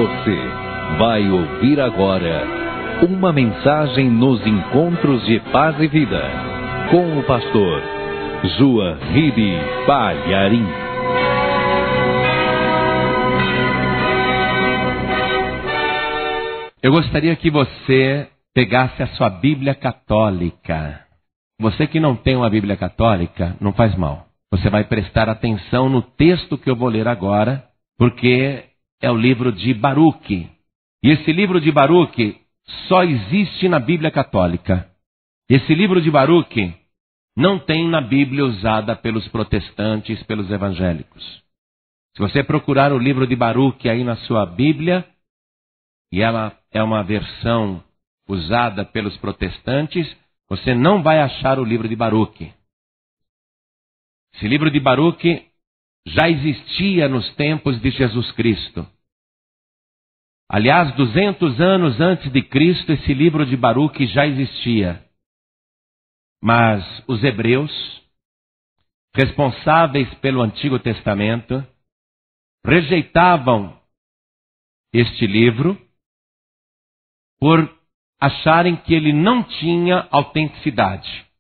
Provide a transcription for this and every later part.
Você vai ouvir agora uma mensagem nos encontros de paz e vida com o pastor João Ribe Palharim. Eu gostaria que você pegasse a sua Bíblia católica. Você que não tem uma Bíblia católica, não faz mal. Você vai prestar atenção no texto que eu vou ler agora, porque é o livro de Baruque. E esse livro de Baruque só existe na Bíblia católica. Esse livro de Baruque não tem na Bíblia usada pelos protestantes, pelos evangélicos. Se você procurar o livro de Baruque aí na sua Bíblia, e ela é uma versão usada pelos protestantes, você não vai achar o livro de Baruque. Esse livro de Baruque já existia nos tempos de Jesus Cristo. Aliás, 200 anos antes de Cristo, esse livro de Baruque já existia. Mas os hebreus, responsáveis pelo Antigo Testamento, rejeitavam este livro por acharem que ele não tinha autenticidade.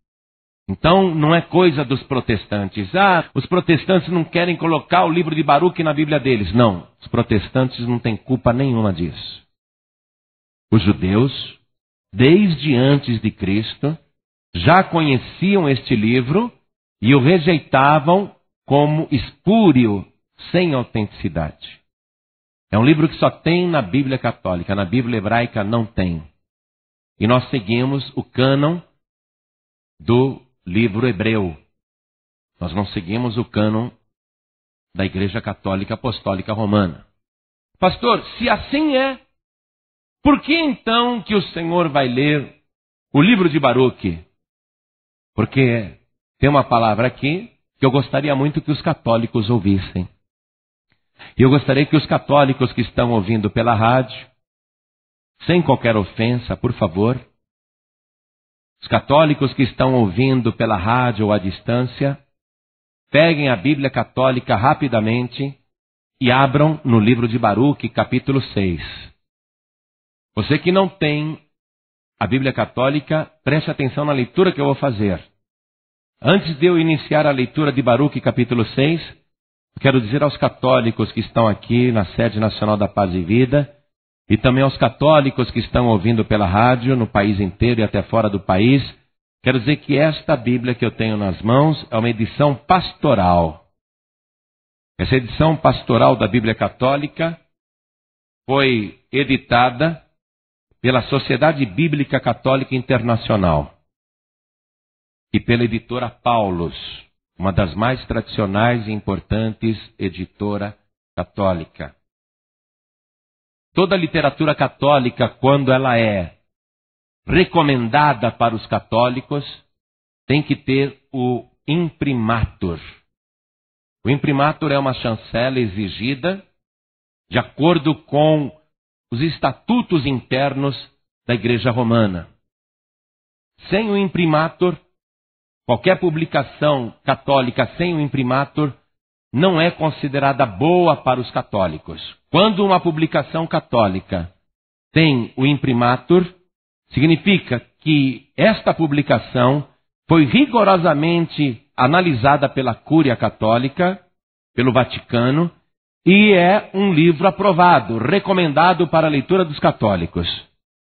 Então, não é coisa dos protestantes. Os protestantes não querem colocar o livro de Baruque na Bíblia deles. Não, os protestantes não têm culpa nenhuma disso. Os judeus, desde antes de Cristo, já conheciam este livro e o rejeitavam como espúrio, sem autenticidade. É um livro que só tem na Bíblia católica, na Bíblia hebraica não tem. E nós seguimos o cânon do livro hebreu. Nós não seguimos o cânon da Igreja Católica Apostólica Romana. Pastor, se assim é, por que então que o Senhor vai ler o livro de Baruque? Porque tem uma palavra aqui que eu gostaria muito que os católicos ouvissem. E eu gostaria que os católicos que estão ouvindo pela rádio, sem qualquer ofensa, por favor, os católicos que estão ouvindo pela rádio ou à distância, peguem a Bíblia católica rapidamente e abram no livro de Baruque, capítulo 6. Você que não tem a Bíblia católica, preste atenção na leitura que eu vou fazer. Antes de eu iniciar a leitura de Baruque, capítulo 6, quero dizer aos católicos que estão aqui na sede nacional da Paz e Vida, e também aos católicos que estão ouvindo pela rádio, no país inteiro e até fora do país, quero dizer que esta Bíblia que eu tenho nas mãos é uma edição pastoral. Essa edição pastoral da Bíblia Católica foi editada pela Sociedade Bíblica Católica Internacional e pela editora Paulus, uma das mais tradicionais e importantes editora católica. Toda a literatura católica, quando ela é recomendada para os católicos, tem que ter o imprimatur. O imprimatur é uma chancela exigida de acordo com os estatutos internos da Igreja Romana. Sem o imprimatur, qualquer publicação católica sem o imprimatur não é considerada boa para os católicos. Quando uma publicação católica tem o imprimatur, significa que esta publicação foi rigorosamente analisada pela Cúria Católica, pelo Vaticano, e é um livro aprovado, recomendado para a leitura dos católicos.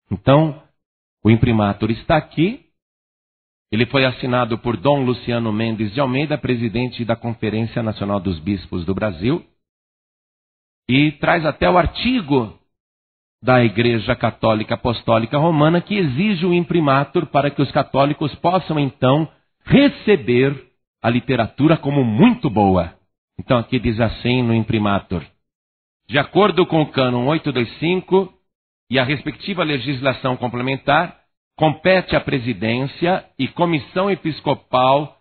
Então, o imprimatur está aqui. Ele foi assinado por Dom Luciano Mendes de Almeida, presidente da Conferência Nacional dos Bispos do Brasil, e traz até o artigo da Igreja Católica Apostólica Romana que exige o imprimatur para que os católicos possam, então, receber a literatura como muito boa. Então aqui diz assim no imprimatur: de acordo com o cânon 825 e a respectiva legislação complementar, compete à presidência e comissão episcopal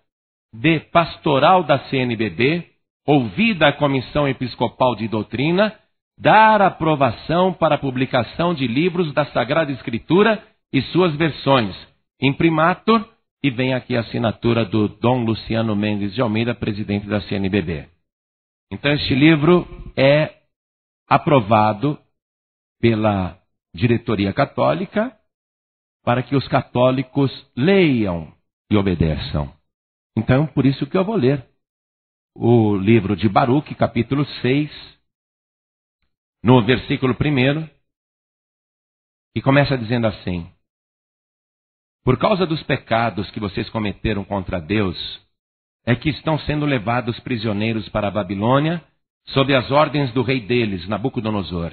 de pastoral da CNBB, ouvida a comissão episcopal de doutrina, dar aprovação para a publicação de livros da Sagrada Escritura e suas versões, imprimatur, e vem aqui a assinatura do Dom Luciano Mendes de Almeida, presidente da CNBB. Então este livro é aprovado pela diretoria católica para que os católicos leiam e obedeçam. Então, por isso que eu vou ler o livro de Baruque, capítulo 6, no versículo 1, que começa dizendo assim: por causa dos pecados que vocês cometeram contra Deus, é que estão sendo levados prisioneiros para a Babilônia, sob as ordens do rei deles, Nabucodonosor.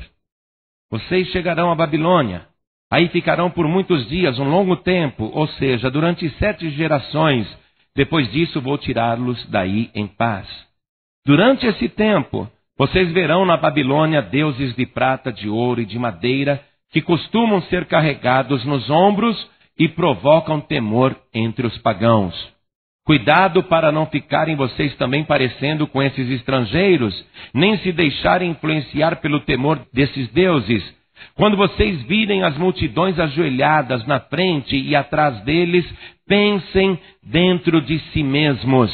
Vocês chegarão à Babilônia, aí ficarão por muitos dias, um longo tempo, ou seja, durante 7 gerações. Depois disso vou tirá-los daí em paz. Durante esse tempo, vocês verão na Babilônia deuses de prata, de ouro e de madeira, que costumam ser carregados nos ombros e provocam temor entre os pagãos. Cuidado para não ficarem vocês também parecendo com esses estrangeiros, nem se deixarem influenciar pelo temor desses deuses. Quando vocês virem as multidões ajoelhadas na frente e atrás deles, pensem dentro de si mesmos: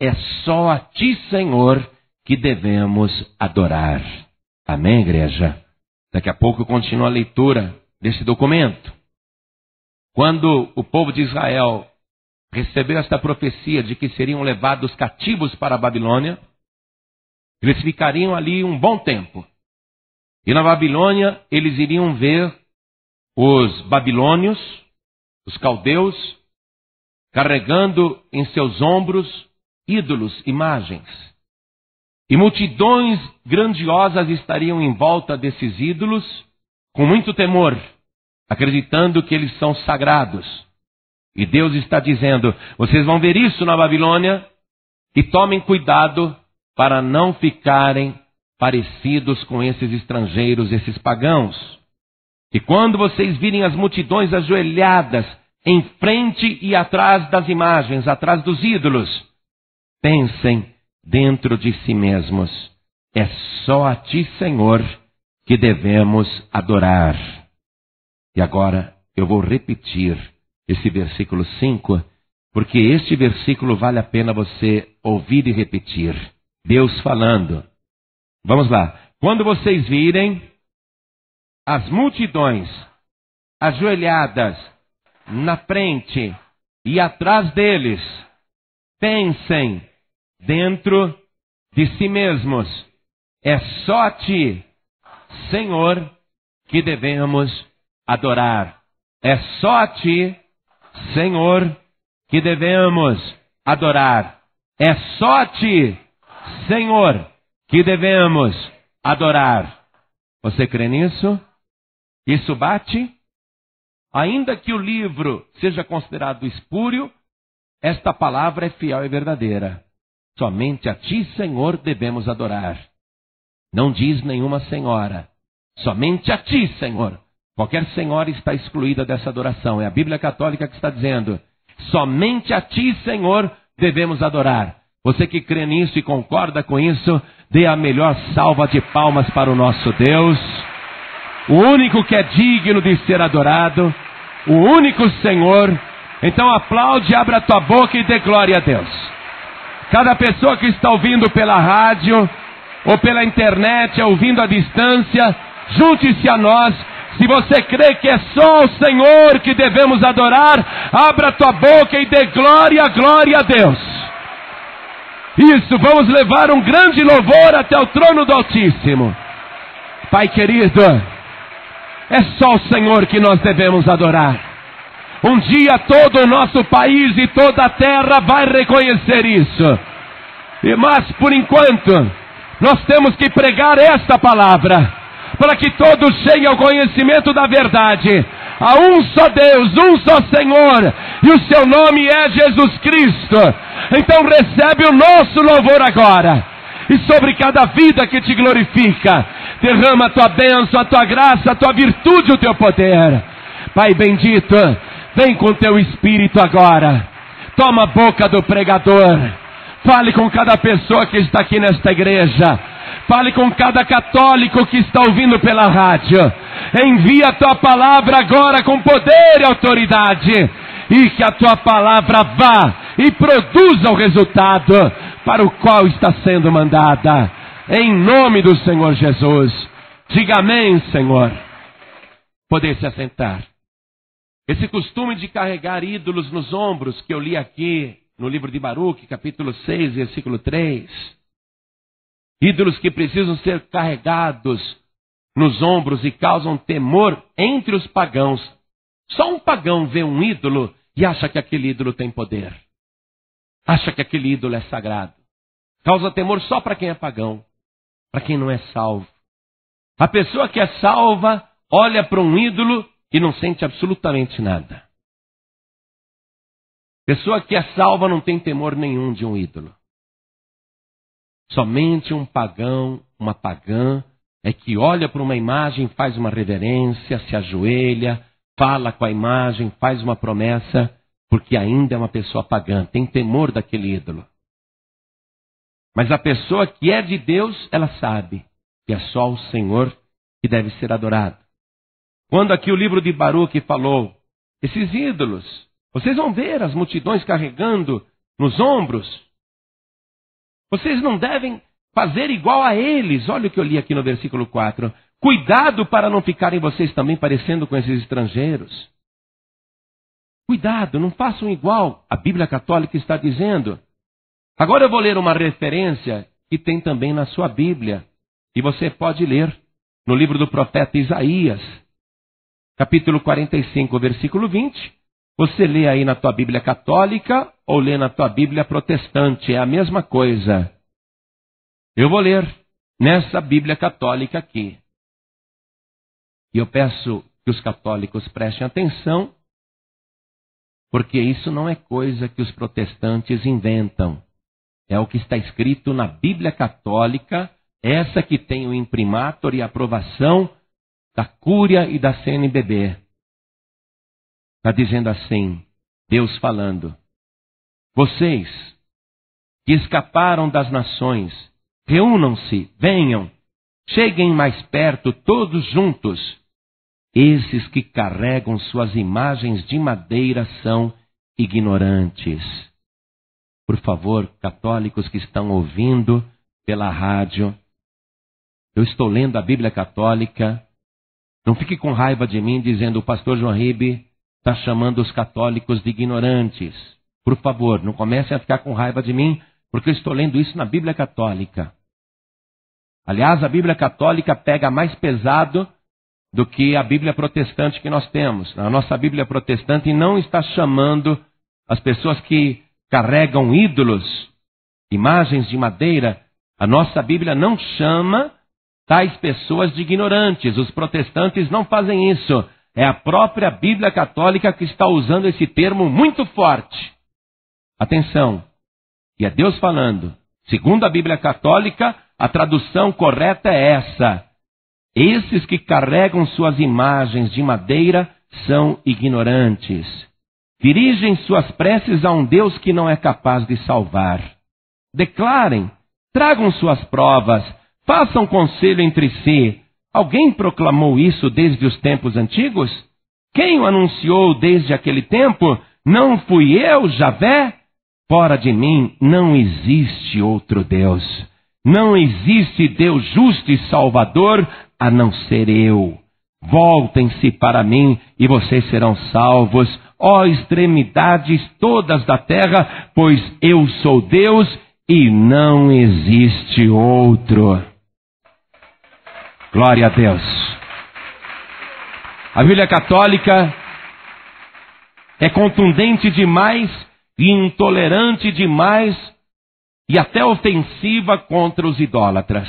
é só a ti, Senhor, que devemos adorar. Amém, igreja? Daqui a pouco eu continuo a leitura desse documento. Quando o povo de Israel recebeu esta profecia de que seriam levados cativos para a Babilônia, eles ficariam ali um bom tempo. E na Babilônia eles iriam ver os babilônios, os caldeus, carregando em seus ombros ídolos, imagens. E multidões grandiosas estariam em volta desses ídolos, com muito temor, acreditando que eles são sagrados. E Deus está dizendo: vocês vão ver isso na Babilônia, e tomem cuidado para não ficarem parecidos com esses estrangeiros, esses pagãos. E quando vocês virem as multidões ajoelhadas em frente e atrás das imagens, atrás dos ídolos, pensem dentro de si mesmos: é só a ti, Senhor, que devemos adorar. E agora eu vou repetir esse versículo 5, porque este versículo vale a pena você ouvir e repetir. Deus falando. Vamos lá. Quando vocês virem as multidões ajoelhadas na frente e atrás deles, pensem dentro de si mesmos: é só a ti, Senhor, que devemos adorar. É só a ti, Senhor, que devemos adorar. É só a ti, Senhor, que devemos adorar. Você crê nisso? Isso bate? Ainda que o livro seja considerado espúrio, esta palavra é fiel e verdadeira. Somente a ti, Senhor, devemos adorar. Não diz nenhuma senhora. Somente a ti, Senhor. Qualquer senhora está excluída dessa adoração. É a Bíblia Católica que está dizendo: somente a ti, Senhor, devemos adorar. Você que crê nisso e concorda com isso, dê a melhor salva de palmas para o nosso Deus. O único que é digno de ser adorado, o único Senhor. Então aplaude, abra a tua boca e dê glória a Deus. Cada pessoa que está ouvindo pela rádio ou pela internet, ouvindo à distância, junte-se a nós. Se você crê que é só o Senhor que devemos adorar, abra a tua boca e dê glória, glória a Deus. Isso, vamos levar um grande louvor até o trono do Altíssimo. Pai querido, é só o Senhor que nós devemos adorar. Um dia todo o nosso país e toda a terra vai reconhecer isso. Mas por enquanto, nós temos que pregar esta palavra, para que todos cheguem ao conhecimento da verdade. Há um só Deus, um só Senhor, e o seu nome é Jesus Cristo. Então recebe o nosso louvor agora. E sobre cada vida que te glorifica, derrama a tua bênção, a tua graça, a tua virtude, o teu poder. Pai bendito, vem com teu Espírito agora. Toma a boca do pregador. Fale com cada pessoa que está aqui nesta igreja. Fale com cada católico que está ouvindo pela rádio. Envia a tua palavra agora com poder e autoridade. E que a tua palavra vá e produza o resultado para o qual está sendo mandada. Em nome do Senhor Jesus. Diga amém, Senhor. poder se assentar. Esse costume de carregar ídolos nos ombros, que eu li aqui no livro de Baruque, capítulo 6, versículo 3. Ídolos que precisam ser carregados nos ombros e causam temor entre os pagãos. Só um pagão vê um ídolo e acha que aquele ídolo tem poder. Acha que aquele ídolo é sagrado. Causa temor só para quem é pagão, para quem não é salvo. A pessoa que é salva olha para um ídolo e não sente absolutamente nada. Pessoa que é salva não tem temor nenhum de um ídolo. Somente um pagão, uma pagã, é que olha para uma imagem, faz uma reverência, se ajoelha, fala com a imagem, faz uma promessa, porque ainda é uma pessoa pagã, tem temor daquele ídolo. Mas a pessoa que é de Deus, ela sabe que é só o Senhor que deve ser adorado. Quando aqui o livro de Baruque falou, esses ídolos, vocês vão ver as multidões carregando nos ombros. Vocês não devem fazer igual a eles. Olha o que eu li aqui no versículo 4. Cuidado para não ficarem vocês também parecendo com esses estrangeiros. Cuidado, não façam igual. A Bíblia Católica está dizendo. Agora eu vou ler uma referência que tem também na sua Bíblia. E você pode ler no livro do profeta Isaías, capítulo 45, versículo 20. Você lê aí na tua Bíblia Católica ou lê na tua Bíblia Protestante. É a mesma coisa. Eu vou ler nessa Bíblia Católica aqui. E eu peço que os católicos prestem atenção, porque isso não é coisa que os protestantes inventam. É o que está escrito na Bíblia Católica, essa que tem o imprimatur e a aprovação da Cúria e da CNBB. Está dizendo assim, Deus falando. Vocês que escaparam das nações, reúnam-se, venham, cheguem mais perto todos juntos. Esses que carregam suas imagens de madeira são ignorantes. Por favor, católicos que estão ouvindo pela rádio, eu estou lendo a Bíblia Católica. Não fique com raiva de mim dizendo o pastor João Ribe está chamando os católicos de ignorantes. Por favor, não comecem a ficar com raiva de mim, porque eu estou lendo isso na Bíblia Católica. Aliás, a Bíblia Católica pega mais pesado do que a Bíblia Protestante que nós temos. A nossa Bíblia Protestante não está chamando as pessoas que carregam ídolos, imagens de madeira. A nossa Bíblia não chama tais pessoas de ignorantes. Os protestantes não fazem isso. É a própria Bíblia Católica que está usando esse termo muito forte. Atenção, e é Deus falando. Segundo a Bíblia Católica, a tradução correta é essa. Esses que carregam suas imagens de madeira são ignorantes. Dirigem suas preces a um Deus que não é capaz de salvar. Declarem, tragam suas provas, façam conselho entre si. Alguém proclamou isso desde os tempos antigos? Quem o anunciou desde aquele tempo? Não fui eu, Javé? Fora de mim não existe outro Deus. Não existe Deus justo e salvador a não ser eu. Voltem-se para mim e vocês serão salvos, ó extremidades todas da terra, pois eu sou Deus e não existe outro. Glória a Deus. A Bíblia Católica é contundente demais e intolerante demais e até ofensiva contra os idólatras.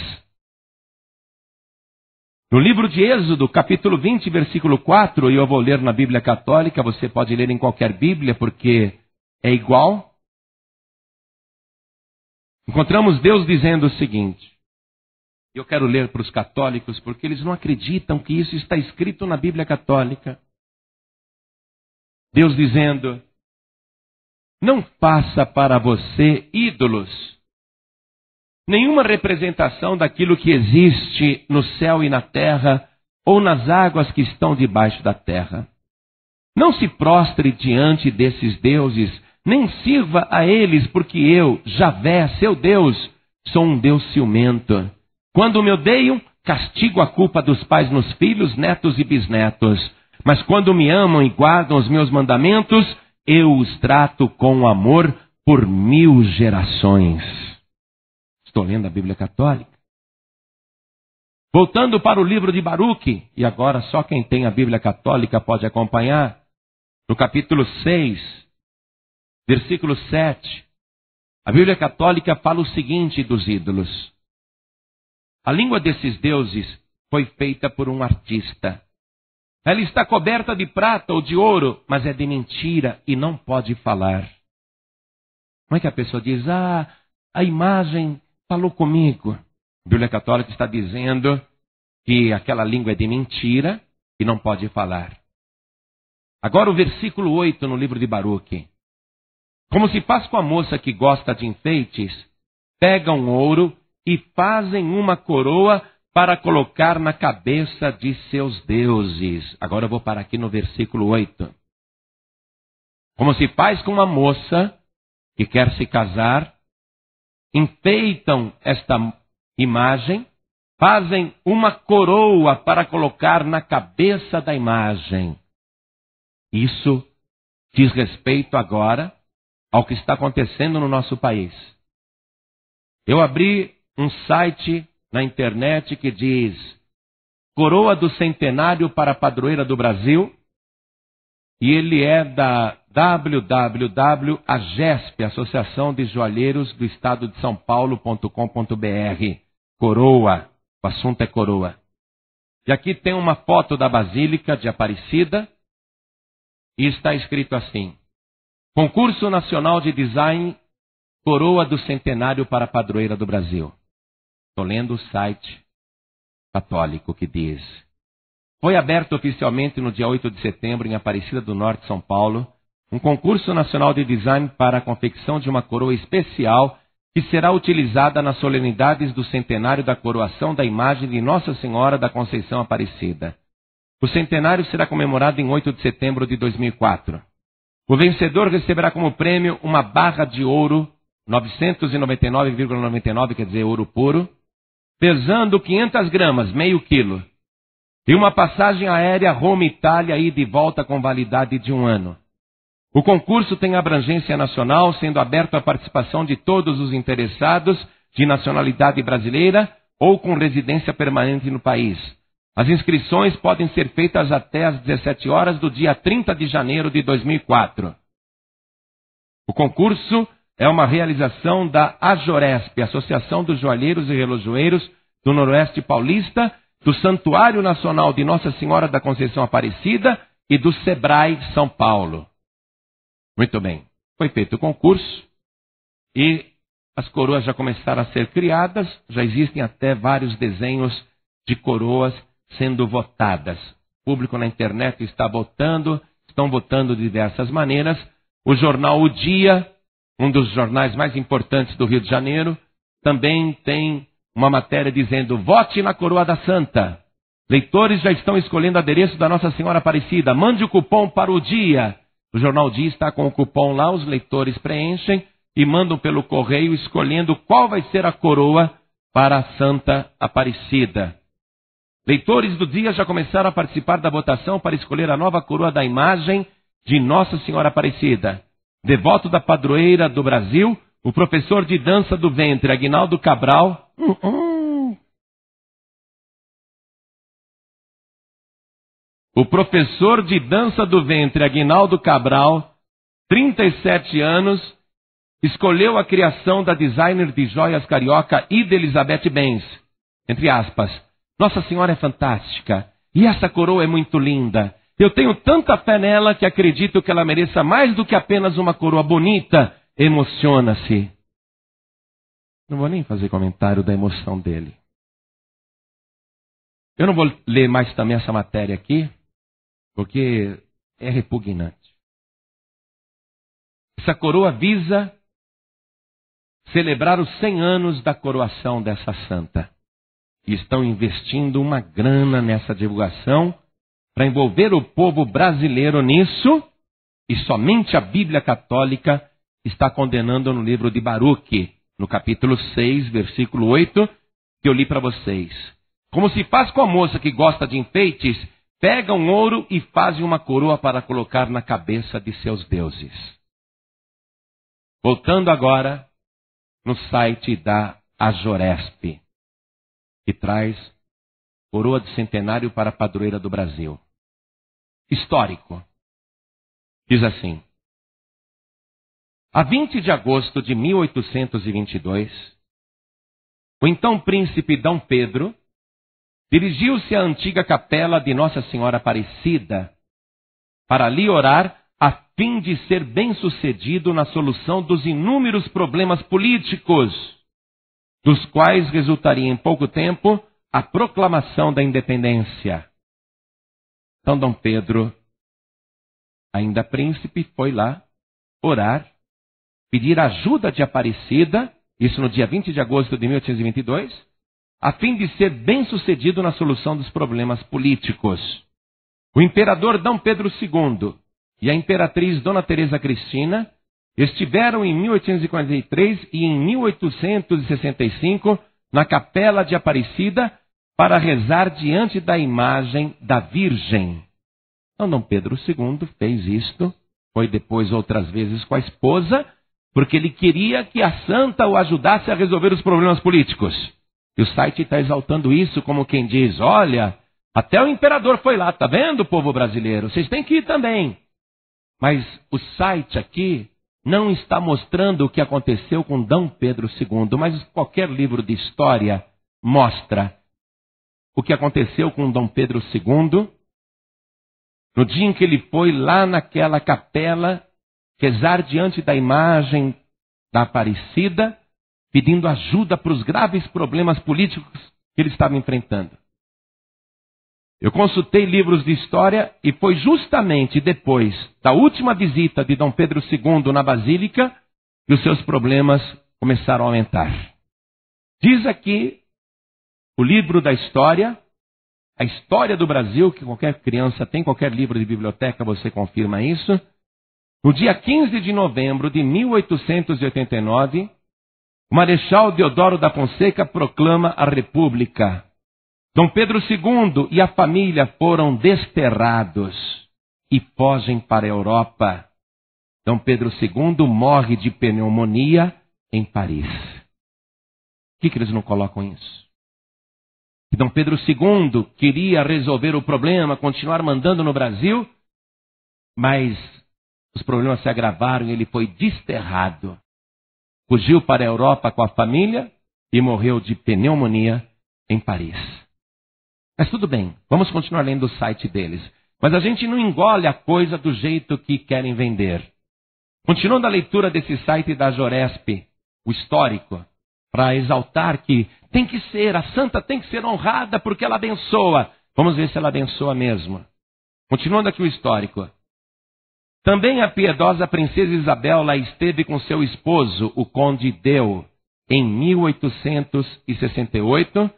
No livro de Êxodo, capítulo 20, versículo 4, e eu vou ler na Bíblia Católica, você pode ler em qualquer Bíblia porque é igual. Encontramos Deus dizendo o seguinte. Eu quero ler para os católicos porque eles não acreditam que isso está escrito na Bíblia Católica. Deus dizendo, não faça para você ídolos, nenhuma representação daquilo que existe no céu e na terra, ou nas águas que estão debaixo da terra. Não se prostre diante desses deuses, nem sirva a eles, porque eu, Javé, seu Deus, sou um Deus ciumento. Quando me odeiam, castigo a culpa dos pais nos filhos, netos e bisnetos. Mas quando me amam e guardam os meus mandamentos, eu os trato com amor por 1000 gerações. Estou lendo a Bíblia Católica. Voltando para o livro de Baruque, e agora só quem tem a Bíblia Católica pode acompanhar, no capítulo 6, versículo 7, a Bíblia Católica fala o seguinte dos ídolos: a língua desses deuses foi feita por um artista. Ela está coberta de prata ou de ouro, mas é de mentira e não pode falar. Como é que a pessoa diz, a imagem falou comigo? A Bíblia Católica está dizendo que aquela língua é de mentira e não pode falar. Agora o versículo 8 no livro de Baruque. Como se faz com a moça que gosta de enfeites, pegam ouro e fazem uma coroa para colocar na cabeça de seus deuses. Agora eu vou parar aqui no versículo 8. Como se faz com uma moça que quer se casar, enfeitam esta imagem, fazem uma coroa para colocar na cabeça da imagem. Isso diz respeito agora ao que está acontecendo no nosso país. Eu abri um site na internet que diz Coroa do Centenário para a Padroeira do Brasil, e ele é da www.agesp, Associação de Joalheiros do Estado de São Paulo.com.br. Coroa, o assunto é coroa. E aqui tem uma foto da Basílica de Aparecida, e está escrito assim: Concurso Nacional de Design Coroa do Centenário para a Padroeira do Brasil. Estou lendo o site católico que diz: foi aberto oficialmente no dia 8 de setembro em Aparecida do Norte, São Paulo, um concurso nacional de design para a confecção de uma coroa especial que será utilizada nas solenidades do centenário da coroação da imagem de Nossa Senhora da Conceição Aparecida. O centenário será comemorado em 8 de setembro de 2004. O vencedor receberá como prêmio uma barra de ouro, 999,99, quer dizer, ouro puro, pesando 500 gramas, meio quilo, e uma passagem aérea Roma-Itália ida e volta com validade de 1 ano. O concurso tem abrangência nacional, sendo aberto à participação de todos os interessados de nacionalidade brasileira ou com residência permanente no país. As inscrições podem ser feitas até às 17 horas do dia 30 de janeiro de 2004. O concurso é uma realização da AJORESP, Associação dos Joalheiros e Relojoeiros do Noroeste Paulista, do Santuário Nacional de Nossa Senhora da Conceição Aparecida e do SEBRAE São Paulo. Muito bem. Foi feito o concurso e as coroas já começaram a ser criadas, já existem até vários desenhos de coroas sendo votadas. O público na internet está votando, estão votando de diversas maneiras. O jornal O Dia, um dos jornais mais importantes do Rio de Janeiro, também tem uma matéria dizendo: vote na coroa da Santa. Leitores já estão escolhendo o adereço da Nossa Senhora Aparecida. Mande o cupom para o Dia. O jornal O Dia está com o cupom lá, os leitores preenchem e mandam pelo correio escolhendo qual vai ser a coroa para a Santa Aparecida. Leitores do Dia já começaram a participar da votação para escolher a nova coroa da imagem de Nossa Senhora Aparecida. Devoto da padroeira do Brasil, o professor de dança do ventre, Aguinaldo Cabral. O professor de dança do ventre, Aguinaldo Cabral, 37 anos, escolheu a criação da designer de joias carioca Ida Elizabeth Benz. Entre aspas, Nossa Senhora é fantástica e essa coroa é muito linda. Eu tenho tanta fé nela que acredito que ela mereça mais do que apenas uma coroa bonita. Emociona-se. Não vou nem fazer comentário da emoção dele. Eu não vou ler mais também essa matéria aqui, porque é repugnante. Essa coroa visa celebrar os 100 anos da coroação dessa santa. E estão investindo uma grana nessa divulgação para envolver o povo brasileiro nisso, e somente a Bíblia Católica está condenando no livro de Baruque, no capítulo 6, versículo 8, que eu li para vocês. como se faz com a moça que gosta de enfeites, pegam ouro e fazem uma coroa para colocar na cabeça de seus deuses. Voltando agora no site da Ajoresp, que traz coroa de centenário para a padroeira do Brasil. Histórico. Diz assim: a 20 de agosto de 1822, o então príncipe D. Pedro dirigiu-se à antiga capela de Nossa Senhora Aparecida para ali orar a fim de ser bem-sucedido na solução dos inúmeros problemas políticos, dos quais resultaria em pouco tempo a proclamação da independência. Então D. Pedro, ainda príncipe, foi lá orar, pedir ajuda de Aparecida, isso no dia 20 de agosto de 1822, a fim de ser bem-sucedido na solução dos problemas políticos. O imperador D. Pedro II e a imperatriz Dona Teresa Cristina estiveram em 1843 e em 1865 na capela de Aparecida para rezar diante da imagem da Virgem. Então D. Pedro II fez isto, foi depois outras vezes com a esposa, porque ele queria que a santa o ajudasse a resolver os problemas políticos. E o site está exaltando isso como quem diz: olha, até o imperador foi lá, tá vendo, povo brasileiro? Vocês têm que ir também. Mas o site aqui não está mostrando o que aconteceu com D. Pedro II, mas qualquer livro de história mostra o que aconteceu com D. Pedro II, no dia em que ele foi lá naquela capela rezar diante da imagem da Aparecida, pedindo ajuda para os graves problemas políticos que ele estava enfrentando. Eu consultei livros de história e foi justamente depois da última visita de D. Pedro II na Basílica que os seus problemas começaram a aumentar. Diz aqui o livro da história, a história do Brasil, que qualquer criança tem, qualquer livro de biblioteca você confirma isso. No dia 15 de novembro de 1889, o Marechal Deodoro da Fonseca proclama a República. D. Pedro II e a família foram desterrados e fogem para a Europa. D. Pedro II morre de pneumonia em Paris. Por que eles não colocam isso? Que D. Pedro II queria resolver o problema, continuar mandando no Brasil, mas os problemas se agravaram e ele foi desterrado. Fugiu para a Europa com a família e morreu de pneumonia em Paris. Mas tudo bem, vamos continuar lendo o site deles. Mas a gente não engole a coisa do jeito que querem vender. Continuando a leitura desse site da Ajoresp, o histórico, para exaltar que tem que ser, a santa tem que ser honrada porque ela abençoa. Vamos ver se ela abençoa mesmo. Continuando aqui o histórico. Também a piedosa princesa Isabel lá esteve com seu esposo, o conde Deu, em 1868,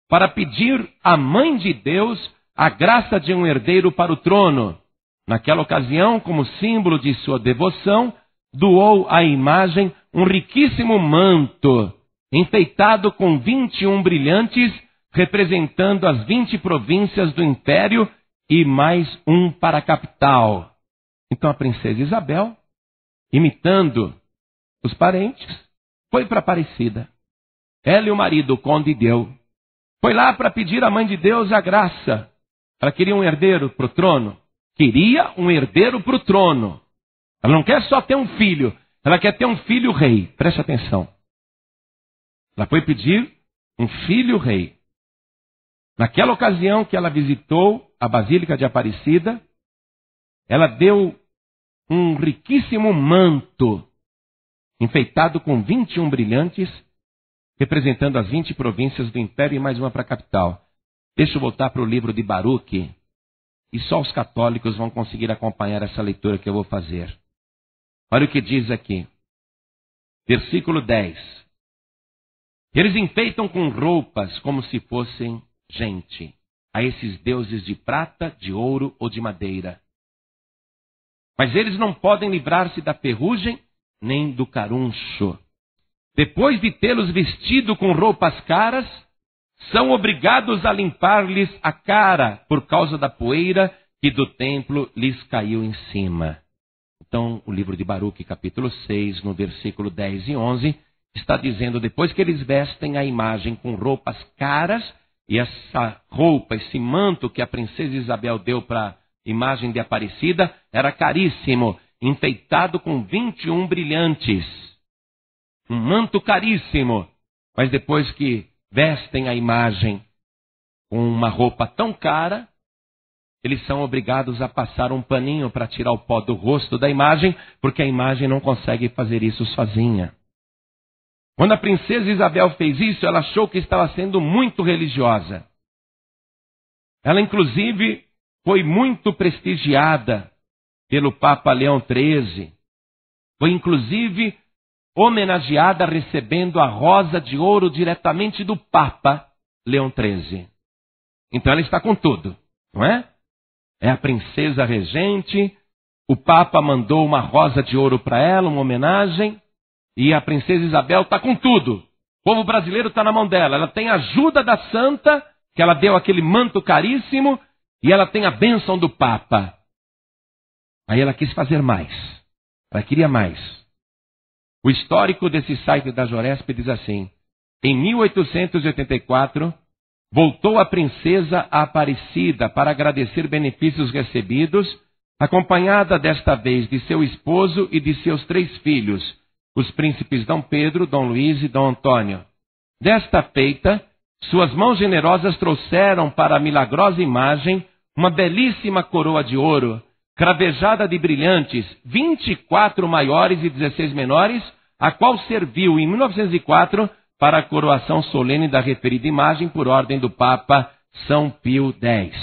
para pedir à Mãe de Deus a graça de um herdeiro para o trono. Naquela ocasião, como símbolo de sua devoção, doou à imagem um riquíssimo manto, enfeitado com 21 brilhantes, representando as 20 províncias do império e mais um para a capital. Então a princesa Isabel, imitando os parentes, foi para Aparecida. Ela e o marido, o conde Deu, foi lá para pedir à Mãe de Deus a graça. Ela queria um herdeiro para o trono. Queria um herdeiro para o trono. Ela não quer só ter um filho, ela quer ter um filho rei. Preste atenção. Ela foi pedir um filho rei. Naquela ocasião que ela visitou a Basílica de Aparecida, ela deu um riquíssimo manto, enfeitado com 21 brilhantes, representando as 20 províncias do império e mais uma para a capital. Deixa eu voltar para o livro de Baruque, e só os católicos vão conseguir acompanhar essa leitura que eu vou fazer. Olha o que diz aqui. Versículo 10. Eles enfeitam com roupas como se fossem gente, a esses deuses de prata, de ouro ou de madeira. Mas eles não podem livrar-se da ferrugem nem do caruncho. Depois de tê-los vestido com roupas caras, são obrigados a limpar-lhes a cara por causa da poeira que do templo lhes caiu em cima. Então, o livro de Baruque, capítulo 6, no versículo 10 e 11, está dizendo, depois que eles vestem a imagem com roupas caras, e essa roupa, esse manto que a princesa Isabel deu para a imagem de Aparecida, era caríssimo, enfeitado com 21 brilhantes. Um manto caríssimo. Mas depois que vestem a imagem com uma roupa tão cara, eles são obrigados a passar um paninho para tirar o pó do rosto da imagem, porque a imagem não consegue fazer isso sozinha. Quando a princesa Isabel fez isso, ela achou que estava sendo muito religiosa. Ela, inclusive, foi muito prestigiada pelo Papa Leão XIII. Foi, inclusive, homenageada recebendo a rosa de ouro diretamente do Papa Leão XIII. Então ela está com tudo, não é? É a princesa regente, o Papa mandou uma rosa de ouro para ela, uma homenagem, e a princesa Isabel está com tudo. O povo brasileiro está na mão dela. Ela tem a ajuda da santa, que ela deu aquele manto caríssimo, e ela tem a bênção do Papa. Aí ela quis fazer mais. Ela queria mais. O histórico desse site da Joresp diz assim: em 1884, voltou a princesa a Aparecida para agradecer benefícios recebidos, acompanhada desta vez de seu esposo e de seus 3 filhos, os príncipes Dom Pedro, Dom Luís e Dom Antônio. Desta feita, suas mãos generosas trouxeram para a milagrosa imagem uma belíssima coroa de ouro, cravejada de brilhantes, 24 maiores e 16 menores, a qual serviu em 1904 para a coroação solene da referida imagem por ordem do Papa São Pio X.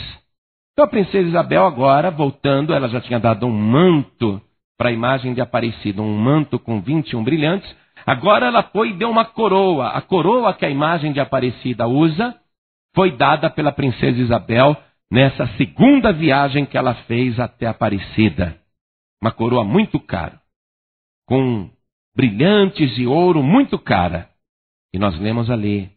Então a princesa Isabel agora, voltando, ela já tinha dado um manto para a imagem de Aparecida, um manto com 21 brilhantes. Agora ela foi e deu uma coroa. A coroa que a imagem de Aparecida usa foi dada pela princesa Isabel nessa segunda viagem que ela fez até Aparecida. Uma coroa muito cara, com brilhantes de ouro muito cara. E nós lemos ali,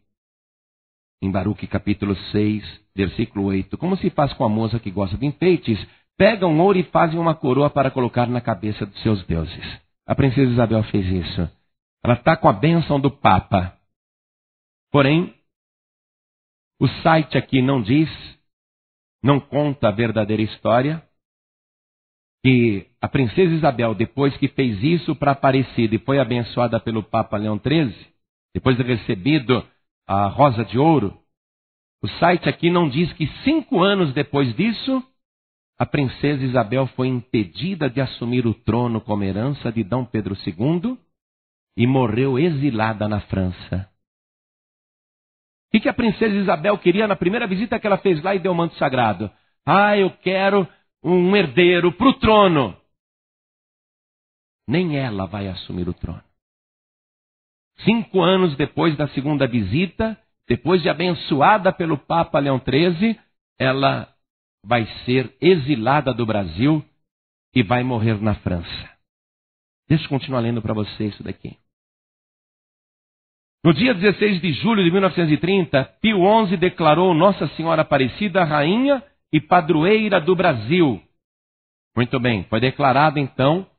em Baruque capítulo 6, versículo 8, como se faz com a moça que gosta de enfeites, pegam ouro e fazem uma coroa para colocar na cabeça dos seus deuses. A princesa Isabel fez isso. Ela está com a bênção do Papa. Porém, o site aqui não diz, não conta a verdadeira história, que a princesa Isabel, depois que fez isso para Aparecida e foi abençoada pelo Papa Leão XIII, depois de recebido a rosa de ouro, o site aqui não diz que 5 anos depois disso, a princesa Isabel foi impedida de assumir o trono como herança de Dom Pedro II e morreu exilada na França. O que a princesa Isabel queria na primeira visita que ela fez lá e deu o manto sagrado? Eu quero um herdeiro para o trono. Nem ela vai assumir o trono. 5 anos depois da segunda visita, depois de abençoada pelo Papa Leão XIII, ela vai ser exilada do Brasil e vai morrer na França. Deixa eu continuar lendo para você isso daqui. No dia 16 de julho de 1930, Pio XI declarou Nossa Senhora Aparecida rainha e padroeira do Brasil. Muito bem, foi declarada então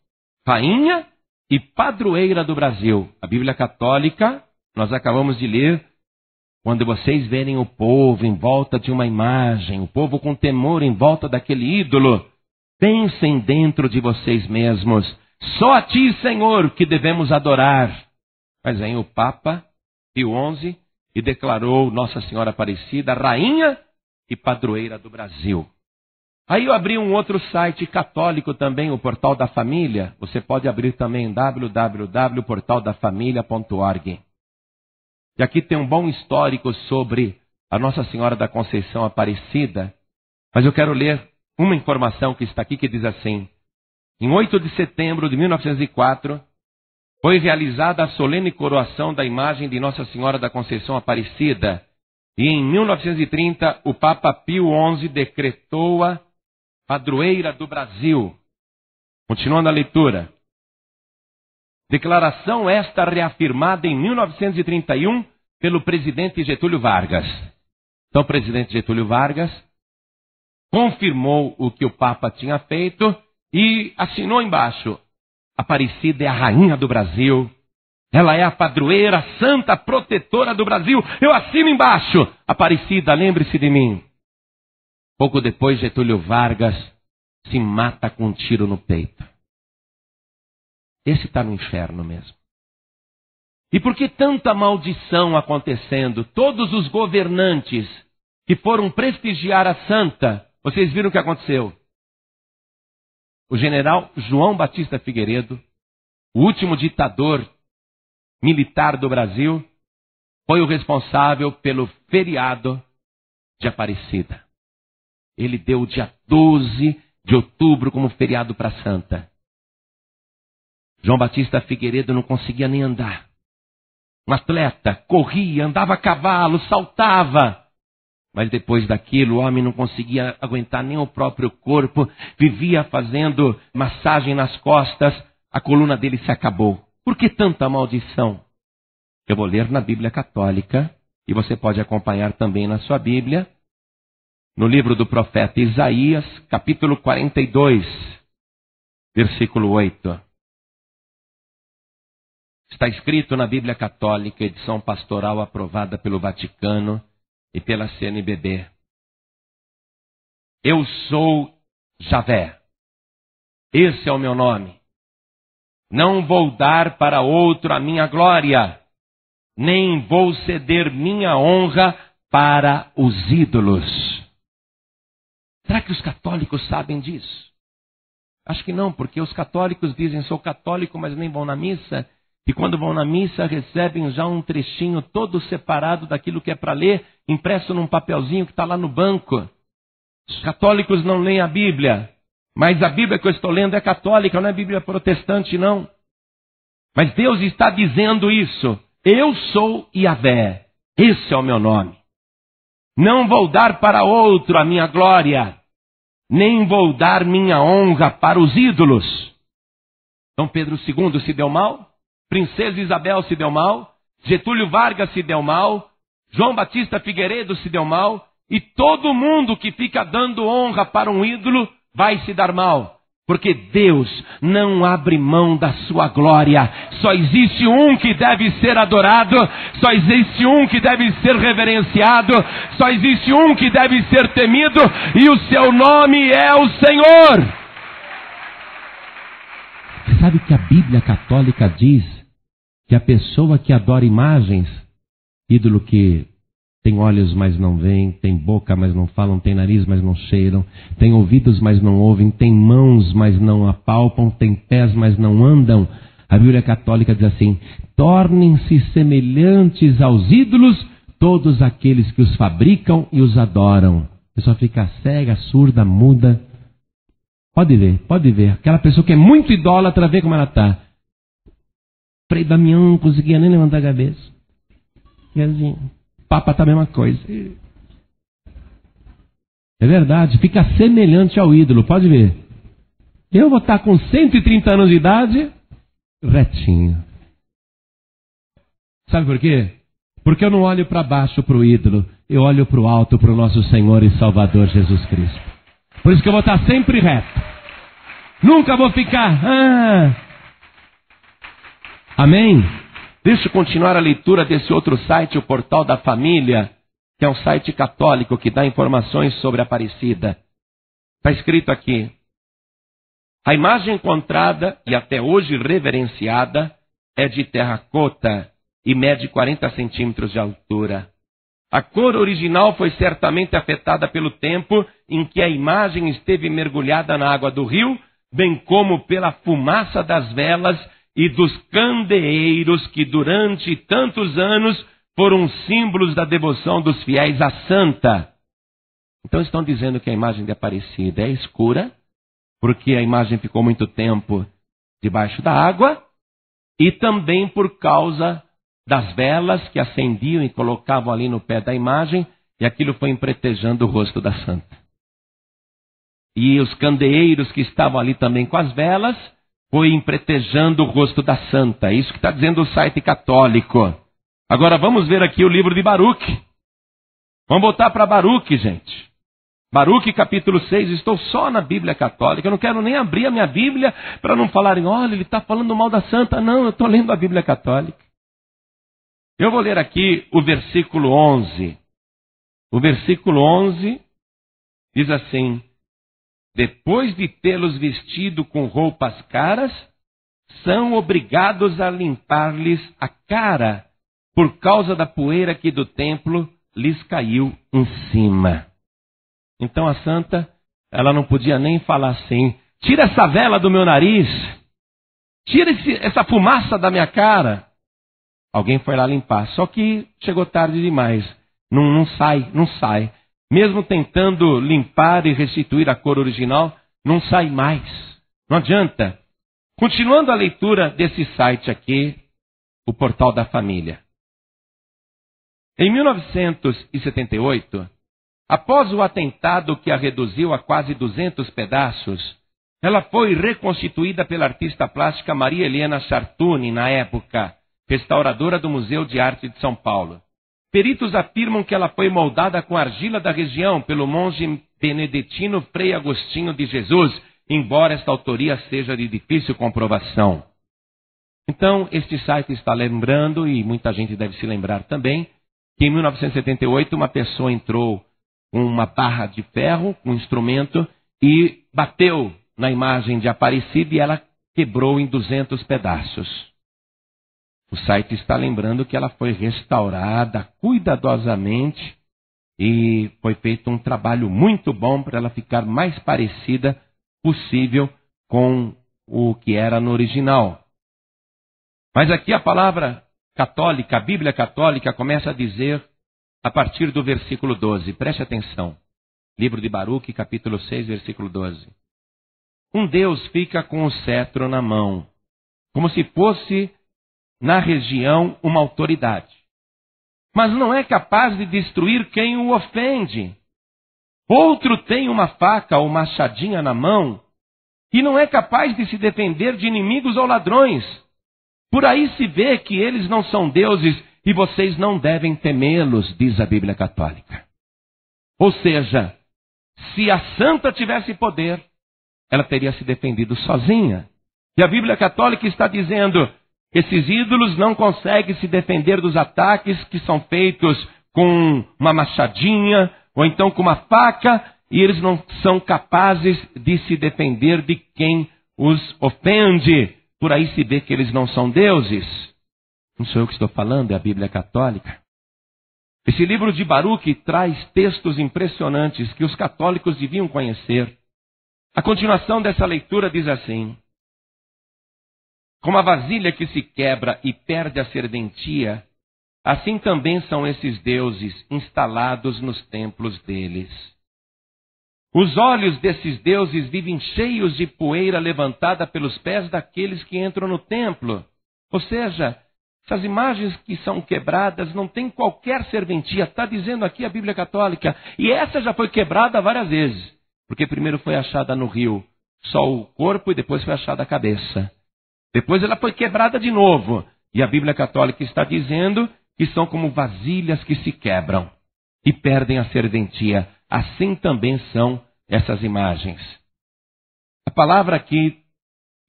rainha e padroeira do Brasil. A Bíblia Católica, nós acabamos de ler, quando vocês verem o povo em volta de uma imagem, o povo com temor em volta daquele ídolo, pensem dentro de vocês mesmos, só a ti, Senhor, que devemos adorar. Mas aí o Papa Pio XI e declarou Nossa Senhora Aparecida rainha e padroeira do Brasil. Aí eu abri um outro site católico também, o Portal da Família. Você pode abrir também www.portaldafamilia.org. E aqui tem um bom histórico sobre a Nossa Senhora da Conceição Aparecida. Mas eu quero ler uma informação que está aqui que diz assim: em 8 de setembro de 1904, foi realizada a solene coroação da imagem de Nossa Senhora da Conceição Aparecida. E em 1930, o Papa Pio XI decretou-a padroeira do Brasil. Continuando a leitura. Declaração esta reafirmada em 1931 pelo presidente Getúlio Vargas. Então o presidente Getúlio Vargas confirmou o que o Papa tinha feito e assinou embaixo: Aparecida é a rainha do Brasil, ela é a padroeira, a santa protetora do Brasil. Eu assino embaixo: Aparecida, lembre-se de mim. Pouco depois, Getúlio Vargas se mata com um tiro no peito. Esse está no inferno mesmo. E por que tanta maldição acontecendo? Todos os governantes que foram prestigiar a santa, vocês viram o que aconteceu? O general João Batista Figueiredo, o último ditador militar do Brasil, foi o responsável pelo feriado de Aparecida. Ele deu o dia 12 de outubro como feriado para a santa. João Batista Figueiredo não conseguia nem andar. Um atleta, corria, andava a cavalo, saltava. Mas depois daquilo, o homem não conseguia aguentar nem o próprio corpo, vivia fazendo massagem nas costas, a coluna dele se acabou. Por que tanta maldição? Eu vou ler na Bíblia Católica, e você pode acompanhar também na sua Bíblia, no livro do profeta Isaías, capítulo 42, versículo 8. Está escrito na Bíblia Católica, edição pastoral aprovada pelo Vaticano e pela CNBB. Eu sou Javé. Esse é o meu nome. Não vou dar para outro a minha glória, nem vou ceder minha honra para os ídolos. Será que os católicos sabem disso? Acho que não, porque os católicos dizem: sou católico, mas nem vão na missa. E quando vão na missa, recebem já um trechinho todo separado daquilo que é para ler, impresso num papelzinho que está lá no banco. Os católicos não leem a Bíblia, mas a Bíblia que eu estou lendo é católica, não é Bíblia protestante, não. Mas Deus está dizendo isso: eu sou Yahvé, esse é o meu nome. Não vou dar para outro a minha glória, nem vou dar minha honra para os ídolos. Dom Pedro II se deu mal, Princesa Isabel se deu mal, Getúlio Vargas se deu mal, João Batista Figueiredo se deu mal, e todo mundo que fica dando honra para um ídolo vai se dar mal. Porque Deus não abre mão da sua glória. Só existe um que deve ser adorado, só existe um que deve ser reverenciado, só existe um que deve ser temido, e o seu nome é o Senhor. Sabe que a Bíblia Católica diz que a pessoa que adora imagens, ídolo que tem olhos, mas não veem, tem boca, mas não falam, tem nariz, mas não cheiram, tem ouvidos, mas não ouvem, tem mãos, mas não apalpam, tem pés, mas não andam. A Bíblia Católica diz assim: tornem-se semelhantes aos ídolos todos aqueles que os fabricam e os adoram. A pessoa fica cega, surda, muda. Pode ver. Aquela pessoa que é muito idólatra, vê como ela está. Frei Damião não conseguia nem levantar a cabeça. E assim, Papa está a mesma coisa. É verdade, fica semelhante ao ídolo, pode ver. Eu vou estar com 130 anos de idade, retinho. Sabe por quê? Porque eu não olho para baixo para o ídolo, eu olho para o alto, para o nosso Senhor e Salvador Jesus Cristo. Por isso que eu vou estar sempre reto. Nunca vou ficar... Amém? Deixa eu continuar a leitura desse outro site, o Portal da Família, que é um site católico que dá informações sobre a Aparecida. Está escrito aqui: a imagem encontrada e até hoje reverenciada é de terracota e mede 40 centímetros de altura. A cor original foi certamente afetada pelo tempo em que a imagem esteve mergulhada na água do rio, bem como pela fumaça das velas e dos candeeiros que durante tantos anos foram símbolos da devoção dos fiéis à santa. Então estão dizendo que a imagem de Aparecida é escura, porque a imagem ficou muito tempo debaixo da água, e também por causa das velas que acendiam e colocavam ali no pé da imagem, e aquilo foi empretejando o rosto da santa. E os candeeiros que estavam ali também com as velas, foi empretejando o rosto da santa. Isso que está dizendo o site católico. Agora vamos ver aqui o livro de Baruque. Vamos voltar para Baruque, gente. Baruque capítulo 6, estou só na Bíblia Católica, eu não quero nem abrir a minha Bíblia para não falarem, olha, ele está falando mal da Santa. Não, eu estou lendo a Bíblia Católica. Eu vou ler aqui o versículo 11. O versículo 11 diz assim: depois de tê-los vestido com roupas caras, são obrigados a limpar-lhes a cara, por causa da poeira que do templo lhes caiu em cima. Então a santa, ela não podia nem falar assim, tira essa vela do meu nariz, tira essa fumaça da minha cara. Alguém foi lá limpar, só que chegou tarde demais, não sai. Mesmo tentando limpar e restituir a cor original, não sai mais, não adianta. Continuando a leitura desse site aqui, o Portal da Família. Em 1978, após o atentado que a reduziu a quase 200 pedaços, ela foi reconstituída pela artista plástica Maria Helena Chartuni, na época, restauradora do Museu de Arte de São Paulo. Peritos afirmam que ela foi moldada com argila da região pelo monge beneditino Frei Agostinho de Jesus, embora esta autoria seja de difícil comprovação. Então, este site está lembrando, e muita gente deve se lembrar também, que em 1978 uma pessoa entrou com uma barra de ferro, um instrumento, e bateu na imagem de Aparecida e ela quebrou em 200 pedaços. O site está lembrando que ela foi restaurada cuidadosamente e foi feito um trabalho muito bom para ela ficar mais parecida possível com o que era no original. Mas aqui a palavra católica, a Bíblia Católica, começa a dizer a partir do versículo 12. Preste atenção. Livro de Baruque, capítulo 6, versículo 12. Um Deus fica com o cetro na mão, como se fosse na região uma autoridade. Mas não é capaz de destruir quem o ofende. Outro tem uma faca ou machadinha na mão e não é capaz de se defender de inimigos ou ladrões. Por aí se vê que eles não são deuses e vocês não devem temê-los, diz a Bíblia Católica. Ou seja, se a santa tivesse poder, ela teria se defendido sozinha. E a Bíblia Católica está dizendo, esses ídolos não conseguem se defender dos ataques que são feitos com uma machadinha ou então com uma faca, e eles não são capazes de se defender de quem os ofende. Por aí se vê que eles não são deuses. Não sou eu que estou falando, é a Bíblia Católica. Esse livro de Baruque traz textos impressionantes que os católicos deviam conhecer. A continuação dessa leitura diz assim: como a vasilha que se quebra e perde a serventia, assim também são esses deuses instalados nos templos deles. Os olhos desses deuses vivem cheios de poeira levantada pelos pés daqueles que entram no templo. Ou seja, essas imagens que são quebradas não têm qualquer serventia, está dizendo aqui a Bíblia Católica. E essa já foi quebrada várias vezes, porque primeiro foi achada no rio só o corpo e depois foi achada a cabeça. Depois ela foi quebrada de novo. E a Bíblia Católica está dizendo que são como vasilhas que se quebram e perdem a serventia. Assim também são essas imagens. A palavra aqui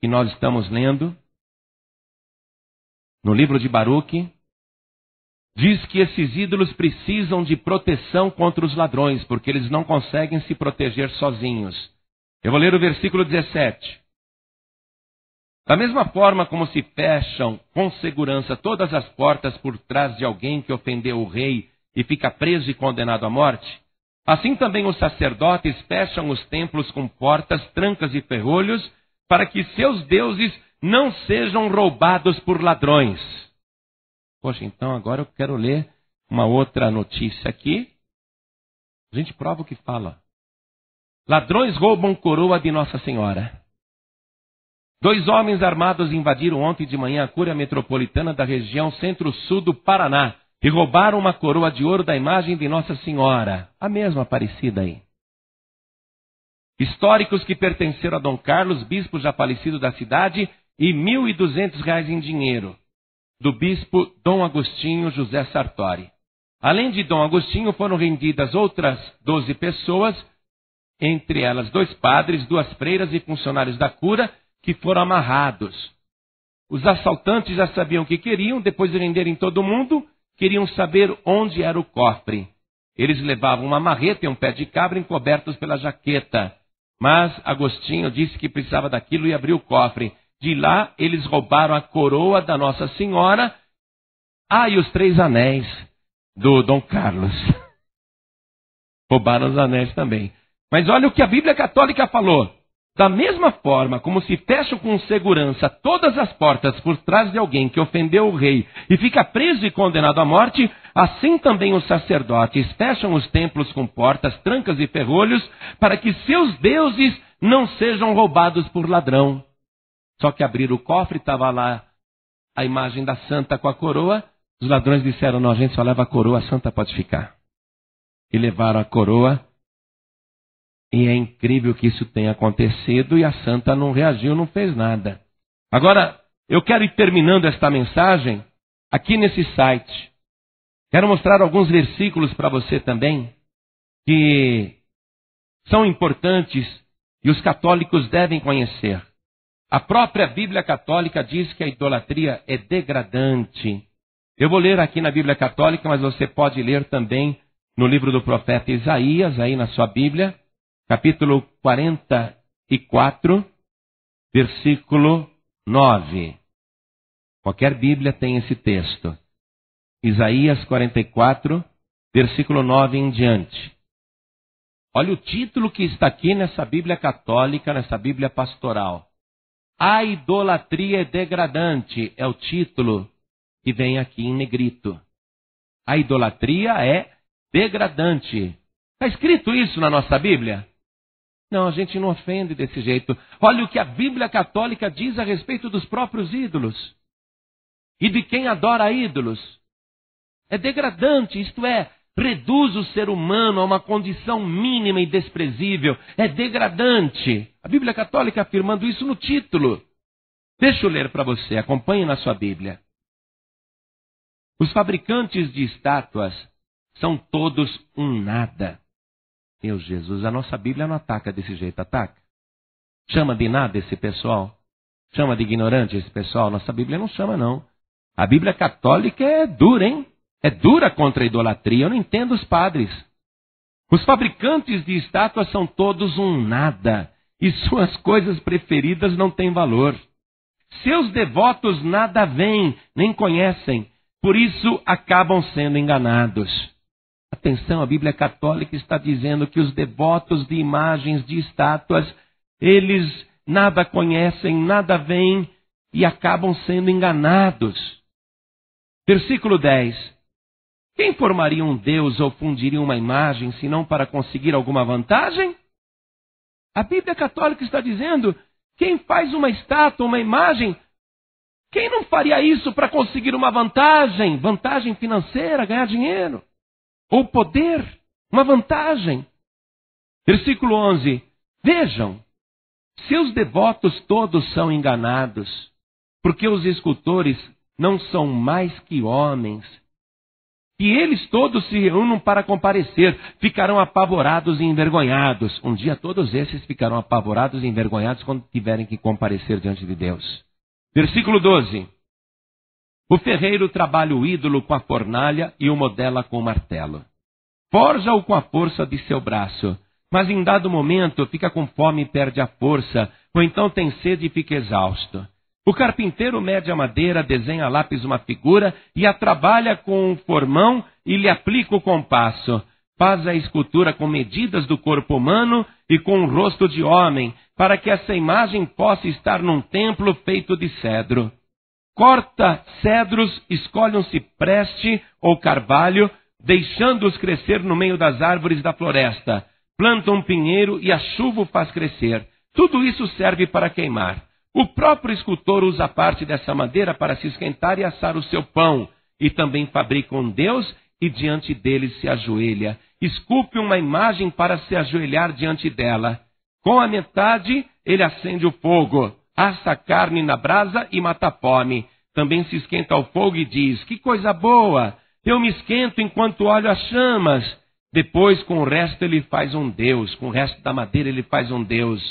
que nós estamos lendo, no livro de Baruque, diz que esses ídolos precisam de proteção contra os ladrões, porque eles não conseguem se proteger sozinhos. Eu vou ler o versículo 17. Da mesma forma como se fecham com segurança todas as portas por trás de alguém que ofendeu o rei e fica preso e condenado à morte, assim também os sacerdotes fecham os templos com portas, trancas e ferrolhos, para que seus deuses não sejam roubados por ladrões. Poxa, então agora eu quero ler uma outra notícia aqui. A gente prova o que fala. Ladrões roubam coroa de Nossa Senhora. 2 homens armados invadiram ontem de manhã a Cúria Metropolitana da região centro-sul do Paraná e roubaram uma coroa de ouro da imagem de Nossa Senhora, a mesma Aparecida aí. Históricos que pertenceram a Dom Carlos, bispo já falecido da cidade, e R$ 1.200 em dinheiro. do bispo Dom Agostinho José Sartori. Além de Dom Agostinho, foram rendidas outras 12 pessoas, entre elas 2 padres, 2 freiras e funcionários da cura, que foram amarrados. Os assaltantes já sabiam o que queriam, depois de renderem todo mundo, queriam saber onde era o cofre. Eles levavam uma marreta e um pé de cabra encobertos pela jaqueta. Mas Agostinho disse que precisava daquilo e abriu o cofre. De lá, eles roubaram a coroa da Nossa Senhora, e os 3 anéis do Dom Carlos. Roubaram os anéis também. Mas olha o que a Bíblia Católica falou. Da mesma forma como se fecham com segurança todas as portas por trás de alguém que ofendeu o rei e fica preso e condenado à morte, assim também os sacerdotes fecham os templos com portas, trancas e ferrolhos para que seus deuses não sejam roubados por ladrão. Só que abriram o cofre, estava lá a imagem da santa com a coroa. Os ladrões disseram, não, a gente só leva a coroa, a santa pode ficar. E levaram a coroa. E é incrível que isso tenha acontecido e a santa não reagiu, não fez nada. Agora, eu quero ir terminando esta mensagem aqui nesse site. Quero mostrar alguns versículos para você também, que são importantes e os católicos devem conhecer. A própria Bíblia Católica diz que a idolatria é degradante. Eu vou ler aqui na Bíblia Católica, mas você pode ler também no livro do profeta Isaías, aí na sua Bíblia, capítulo 44, versículo 9. Qualquer Bíblia tem esse texto. Isaías 44, versículo 9 em diante. Olha o título que está aqui nessa Bíblia Católica, nessa Bíblia Pastoral. A idolatria é degradante, é o título que vem aqui em negrito. A idolatria é degradante. Está escrito isso na nossa Bíblia? Não, a gente não ofende desse jeito. Olha o que a Bíblia Católica diz a respeito dos próprios ídolos. E de quem adora ídolos. É degradante, isto é, reduz o ser humano a uma condição mínima e desprezível. É degradante. A Bíblia Católica afirmando isso no título. Deixa eu ler para você, acompanhe na sua Bíblia. Os fabricantes de estátuas são todos um nada. Meu Jesus, a nossa Bíblia não ataca desse jeito, ataca? Chama de nada esse pessoal? Chama de ignorante esse pessoal? Nossa Bíblia não chama, não. A Bíblia Católica é dura, hein? É dura contra a idolatria. Eu não entendo os padres. Os fabricantes de estátuas são todos um nada. E suas coisas preferidas não têm valor. Seus devotos nada veem, nem conhecem. Por isso acabam sendo enganados. Atenção, a Bíblia Católica está dizendo que os devotos de imagens de estátuas, eles nada conhecem, nada veem e acabam sendo enganados. Versículo 10. Quem formaria um Deus ou fundiria uma imagem, senão para conseguir alguma vantagem? A Bíblia Católica está dizendo, quem faz uma estátua, uma imagem, quem não faria isso para conseguir uma vantagem? Vantagem financeira, ganhar dinheiro. Ou poder, uma vantagem. Versículo 11. Vejam, seus devotos todos são enganados, porque os escultores não são mais que homens. E eles todos se reúnam para comparecer, ficarão apavorados e envergonhados. Um dia todos esses ficarão apavorados e envergonhados quando tiverem que comparecer diante de Deus. Versículo 12. O ferreiro trabalha o ídolo com a fornalha e o modela com o martelo. Forja-o com a força de seu braço, mas em dado momento fica com fome e perde a força, ou então tem sede e fica exausto. O carpinteiro mede a madeira, desenha a lápis uma figura e a trabalha com um formão e lhe aplica o compasso. Faz a escultura com medidas do corpo humano e com o rosto de homem, para que essa imagem possa estar num templo feito de cedro. Corta cedros, escolhe um cipreste ou carvalho, deixando-os crescer no meio das árvores da floresta. Planta um pinheiro e a chuva o faz crescer. Tudo isso serve para queimar. O próprio escultor usa parte dessa madeira para se esquentar e assar o seu pão. E também fabrica um Deus e diante dele se ajoelha. Esculpe uma imagem para se ajoelhar diante dela. Com a metade ele acende o fogo, assa a carne na brasa e mata a fome. também se esquenta ao fogo e diz: que coisa boa! Eu me esquento enquanto olho as chamas. Depois, com o resto, ele faz um Deus. Com o resto da madeira, ele faz um Deus.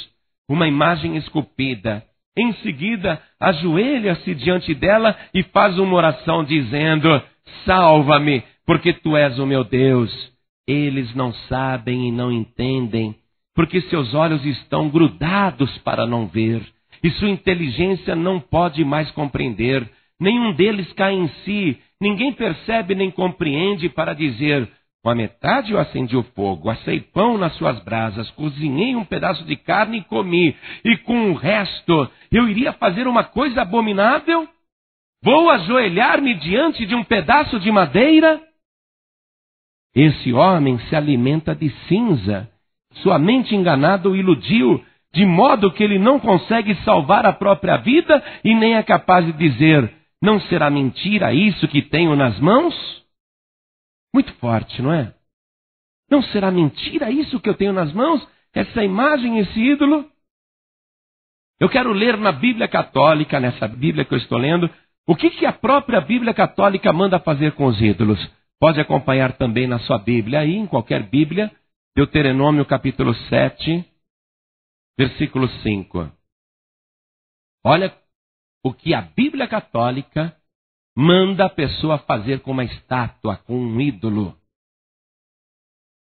Uma imagem esculpida. Em seguida, ajoelha-se diante dela e faz uma oração dizendo: salva-me, porque tu és o meu Deus. Eles não sabem e não entendem, porque seus olhos estão grudados para não ver, e sua inteligência não pode mais compreender. Nenhum deles cai em si, ninguém percebe nem compreende para dizer: com a metade eu acendi o fogo, assei pão nas suas brasas, cozinhei um pedaço de carne e comi, e com o resto eu iria fazer uma coisa abominável? Vou ajoelhar-me diante de um pedaço de madeira? Esse homem se alimenta de cinza, sua mente enganada o iludiu, de modo que ele não consegue salvar a própria vida e nem é capaz de dizer: não será mentira isso que tenho nas mãos? Muito forte, não é? Não será mentira isso que eu tenho nas mãos? Essa imagem, esse ídolo? Eu quero ler na Bíblia Católica, nessa Bíblia que eu estou lendo, o que a própria Bíblia Católica manda fazer com os ídolos. Pode acompanhar também na sua Bíblia, aí em qualquer Bíblia, Deuteronômio capítulo 7, versículo 5. Olha o que a Bíblia Católica manda a pessoa fazer com uma estátua, com um ídolo.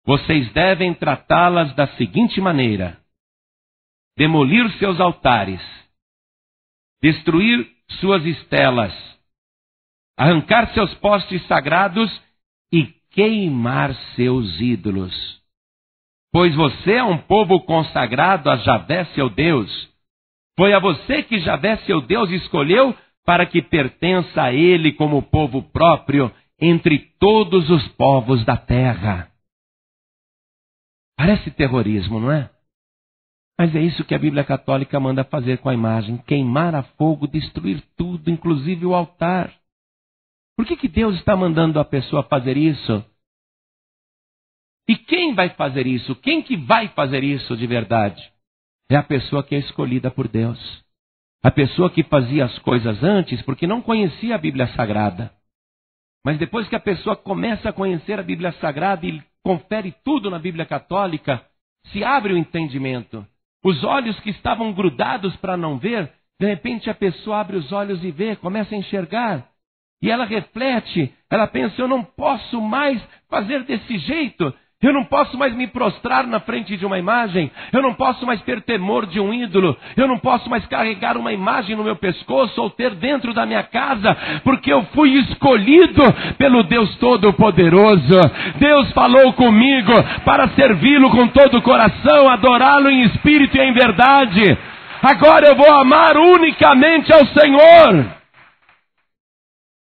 Vocês devem tratá-las da seguinte maneira: demolir seus altares, destruir suas estelas, arrancar seus postes sagrados e queimar seus ídolos. Pois você é um povo consagrado a Javé, seu Deus. Foi a você que Javé, seu Deus, escolheu para que pertença a ele como povo próprio entre todos os povos da terra. Parece terrorismo, não é? Mas é isso que a Bíblia Católica manda fazer com a imagem: queimar a fogo, destruir tudo, inclusive o altar. Por que Deus está mandando a pessoa fazer isso? E quem vai fazer isso? Quem que vai fazer isso de verdade? É a pessoa que é escolhida por Deus. A pessoa que fazia as coisas antes porque não conhecia a Bíblia Sagrada. Mas depois que a pessoa começa a conhecer a Bíblia Sagrada e confere tudo na Bíblia Católica, se abre o entendimento. Os olhos que estavam grudados para não ver, de repente a pessoa abre os olhos e vê, começa a enxergar. E ela reflete, ela pensa: eu não posso mais fazer desse jeito. Eu não posso mais me prostrar na frente de uma imagem. Eu não posso mais ter temor de um ídolo. Eu não posso mais carregar uma imagem no meu pescoço ou ter dentro da minha casa, porque eu fui escolhido pelo Deus Todo-Poderoso. Deus falou comigo para servi-lo com todo o coração, adorá-lo em espírito e em verdade. Agora eu vou amar unicamente ao Senhor.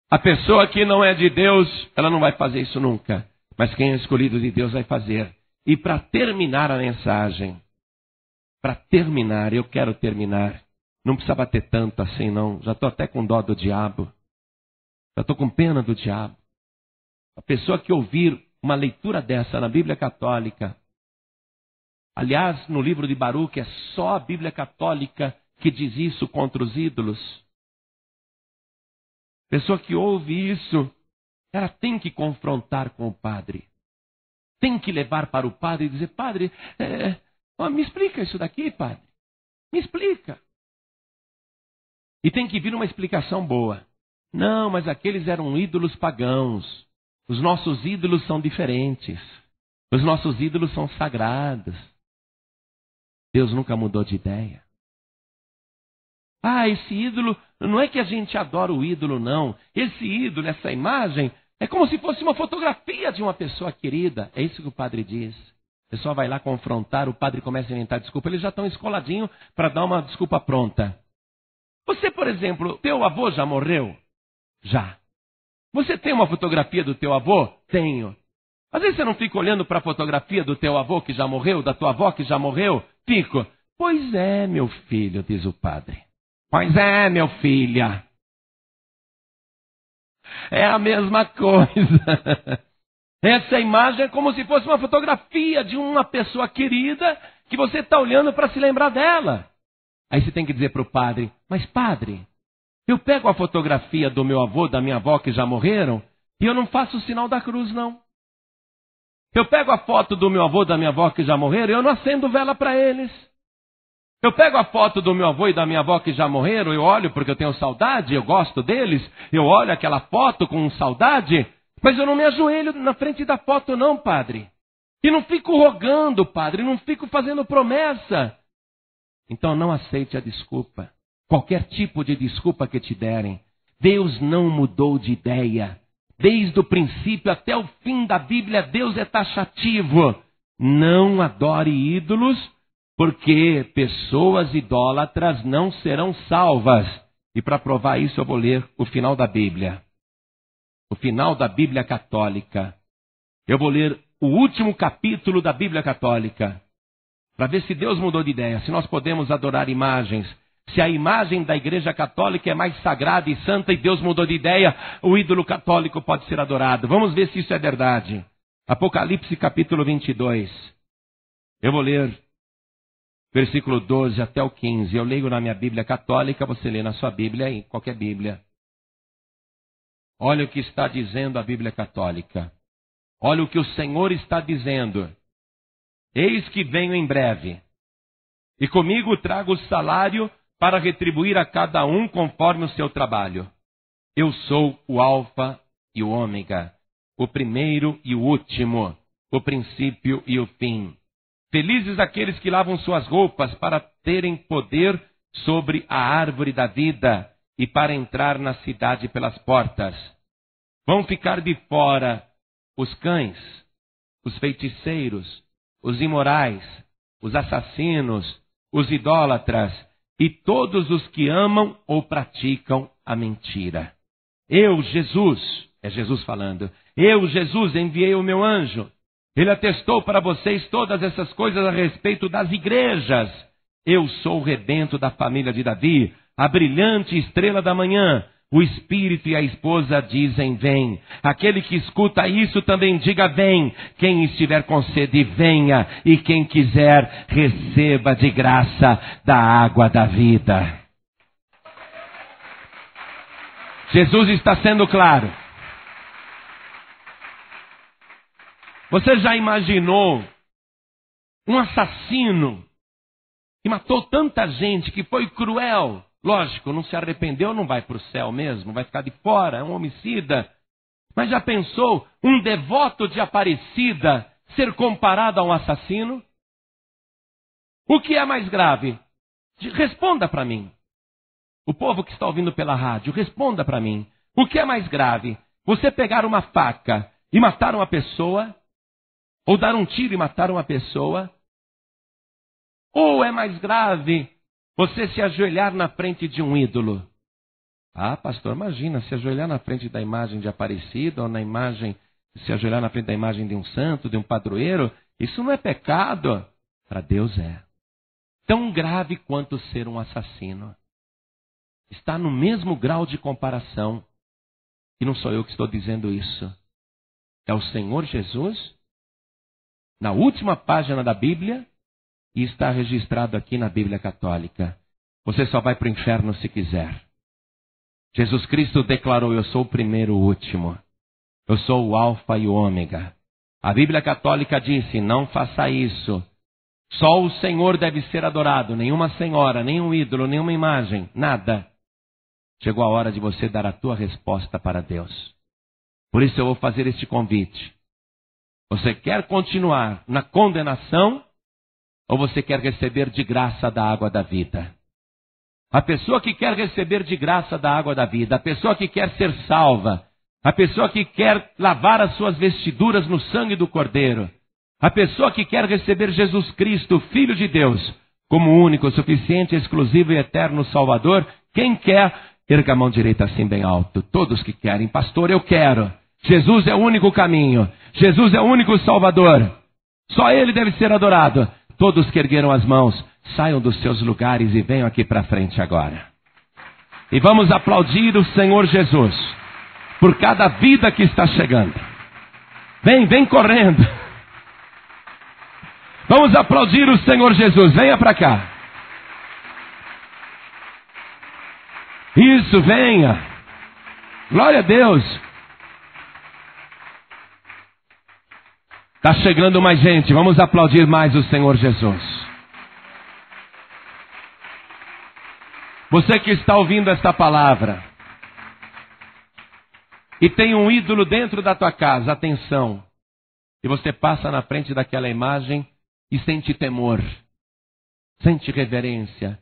A pessoa que não é de Deus, ela não vai fazer isso nunca. Mas quem é escolhido de Deus vai fazer. E para terminar a mensagem, eu quero terminar. Não precisa bater tanto assim não. Já estou até com dó do diabo. Já estou com pena do diabo. A pessoa que ouvir uma leitura dessa na Bíblia Católica, aliás, no livro de Baruque, é só a Bíblia Católica que diz isso contra os ídolos. Pessoa que ouve isso, ela tem que confrontar com o padre. Tem que levar para o padre e dizer: padre, me explica isso daqui, padre. Me explica. E tem que vir uma explicação boa. Não, mas aqueles eram ídolos pagãos. Os nossos ídolos são diferentes. Os nossos ídolos são sagrados. Deus nunca mudou de ideia. Esse ídolo, não é que a gente adora o ídolo, não. Esse ídolo, essa imagem, é como se fosse uma fotografia de uma pessoa querida. É isso que o padre diz. A pessoa vai lá confrontar, o padre começa a inventar desculpa. Eles já estão escoladinhos para dar uma desculpa pronta. Você, por exemplo, teu avô já morreu? Já. Você tem uma fotografia do teu avô? Tenho. Às vezes você não fica olhando para a fotografia do teu avô que já morreu, da tua avó que já morreu? Fico. Pois é, meu filho, diz o padre. Pois é, meu filha. É a mesma coisa. Essa imagem é como se fosse uma fotografia de uma pessoa querida que você está olhando para se lembrar dela. Aí você tem que dizer para o padre: mas padre, Eu pego a fotografia do meu avô, da minha avó que já morreram, e eu não faço o sinal da cruz, não. Eu pego a foto do meu avô, da minha avó que já morreram, e eu não acendo vela para eles. Eu pego a foto do meu avô e da minha avó que já morreram, eu olho porque eu tenho saudade, eu gosto deles, eu olho aquela foto com saudade, mas eu não me ajoelho na frente da foto não, padre. E não fico rogando, padre, não fico fazendo promessa. Então não aceite a desculpa. Qualquer tipo de desculpa que te derem. Deus não mudou de ideia. Desde o princípio até o fim da Bíblia, Deus é taxativo. Não adore ídolos, porque pessoas idólatras não serão salvas. E para provar isso eu vou ler o final da Bíblia. O final da Bíblia Católica. Eu vou ler o último capítulo da Bíblia Católica. Para ver se Deus mudou de ideia, se nós podemos adorar imagens. Se a imagem da Igreja Católica é mais sagrada e santa e Deus mudou de ideia, o ídolo católico pode ser adorado. Vamos ver se isso é verdade. Apocalipse capítulo 22. Eu vou ler versículo 12 até o 15. Eu leio na minha Bíblia Católica, você lê na sua Bíblia, em qualquer Bíblia. Olha o que está dizendo a Bíblia Católica. Olha o que o Senhor está dizendo. Eis que venho em breve, e comigo trago o salário para retribuir a cada um conforme o seu trabalho. Eu sou o Alfa e o Ômega, o primeiro e o último, o princípio e o fim. Felizes aqueles que lavam suas roupas para terem poder sobre a árvore da vida e para entrar na cidade pelas portas. Vão ficar de fora os cães, os feiticeiros, os imorais, os assassinos, os idólatras e todos os que amam ou praticam a mentira. Eu, Jesus, é Jesus falando, eu, Jesus, enviei o meu anjo. Ele atestou para vocês todas essas coisas a respeito das igrejas. Eu sou o rebento da família de Davi, a brilhante estrela da manhã. O Espírito e a esposa dizem, vem. Aquele que escuta isso também diga, vem. Quem estiver com sede, venha. E quem quiser, receba de graça da água da vida. Jesus está sendo claro. Você já imaginou um assassino que matou tanta gente, que foi cruel? Lógico, não se arrependeu, não vai para o céu mesmo, vai ficar de fora, é um homicida. Mas já pensou um devoto de Aparecida ser comparado a um assassino? O que é mais grave? Responda para mim. O povo que está ouvindo pela rádio, responda para mim. O que é mais grave? Você pegar uma faca e matar uma pessoa? Ou dar um tiro e matar uma pessoa? Ou é mais grave você se ajoelhar na frente de um ídolo? Ah, pastor, imagina, se ajoelhar na frente da imagem de Aparecida, ou se ajoelhar na frente da imagem de um santo, de um padroeiro, isso não é pecado. Para Deus é. Tão grave quanto ser um assassino. Está no mesmo grau de comparação. E não sou eu que estou dizendo isso. É o Senhor Jesus, na última página da Bíblia, e está registrado aqui na Bíblia Católica. Você só vai para o inferno se quiser. Jesus Cristo declarou, eu sou o primeiro e o último. Eu sou o Alfa e o Ômega. A Bíblia Católica disse, não faça isso. Só o Senhor deve ser adorado. Nenhuma senhora, nenhum ídolo, nenhuma imagem, nada. Chegou a hora de você dar a tua resposta para Deus. Por isso eu vou fazer este convite. Você quer continuar na condenação? Ou você quer receber de graça da água da vida? A pessoa que quer receber de graça da água da vida, a pessoa que quer ser salva, a pessoa que quer lavar as suas vestiduras no sangue do Cordeiro, a pessoa que quer receber Jesus Cristo, Filho de Deus, como único, suficiente, exclusivo e eterno Salvador, quem quer, erga a mão direita assim bem alto. Todos que querem, pastor, eu quero. Jesus é o único caminho. Jesus é o único Salvador. Só Ele deve ser adorado. Todos que ergueram as mãos, saiam dos seus lugares e venham aqui para frente agora. E vamos aplaudir o Senhor Jesus por cada vida que está chegando. Vem correndo. Vamos aplaudir o Senhor Jesus. Venha para cá. Isso, venha. Glória a Deus. Está chegando mais gente. Vamos aplaudir mais o Senhor Jesus. Você que está ouvindo esta palavra e tem um ídolo dentro da tua casa, atenção. E você passa na frente daquela imagem e sente temor, sente reverência.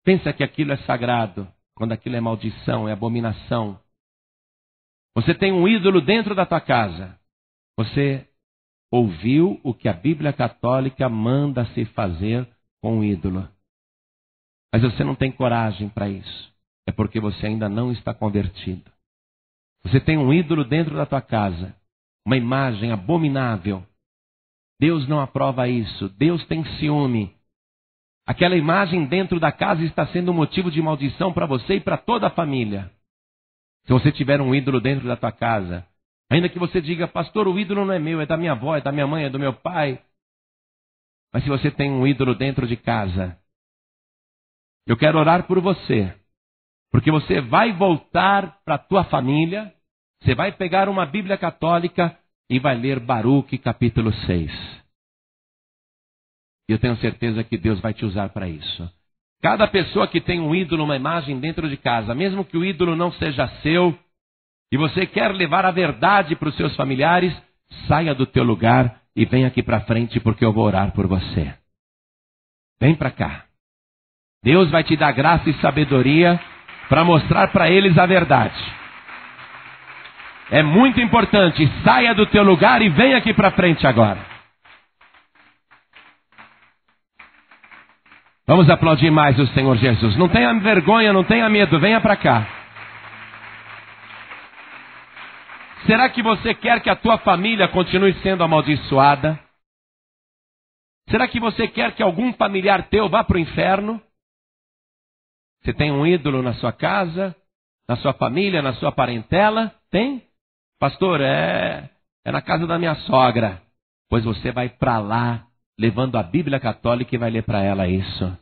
Pensa que aquilo é sagrado, quando aquilo é maldição, é abominação. Você tem um ídolo dentro da tua casa. Você ouviu o que a Bíblia Católica manda se fazer com o ídolo. Mas você não tem coragem para isso. É porque você ainda não está convertido. Você tem um ídolo dentro da tua casa. Uma imagem abominável. Deus não aprova isso. Deus tem ciúme. Aquela imagem dentro da casa está sendo um motivo de maldição para você e para toda a família. Se você tiver um ídolo dentro da tua casa, ainda que você diga, pastor, o ídolo não é meu, é da minha avó, é da minha mãe, é do meu pai. Mas se você tem um ídolo dentro de casa, eu quero orar por você. Porque você vai voltar para a tua família, você vai pegar uma Bíblia Católica e vai ler Baruque capítulo 6. E eu tenho certeza que Deus vai te usar para isso. Cada pessoa que tem um ídolo, uma imagem dentro de casa, mesmo que o ídolo não seja seu, e você quer levar a verdade para os seus familiares, saia do teu lugar e venha aqui para frente porque eu vou orar por você. Vem para cá. Deus vai te dar graça e sabedoria para mostrar para eles a verdade. É muito importante, saia do teu lugar e venha aqui para frente agora. Vamos aplaudir mais o Senhor Jesus. Não tenha vergonha, não tenha medo, venha para cá. Será que você quer que a tua família continue sendo amaldiçoada? Será que você quer que algum familiar teu vá para o inferno? Você tem um ídolo na sua casa, na sua família, na sua parentela? Tem? Pastor, é na casa da minha sogra. Pois você vai para lá, levando a Bíblia Católica e vai ler para ela isso.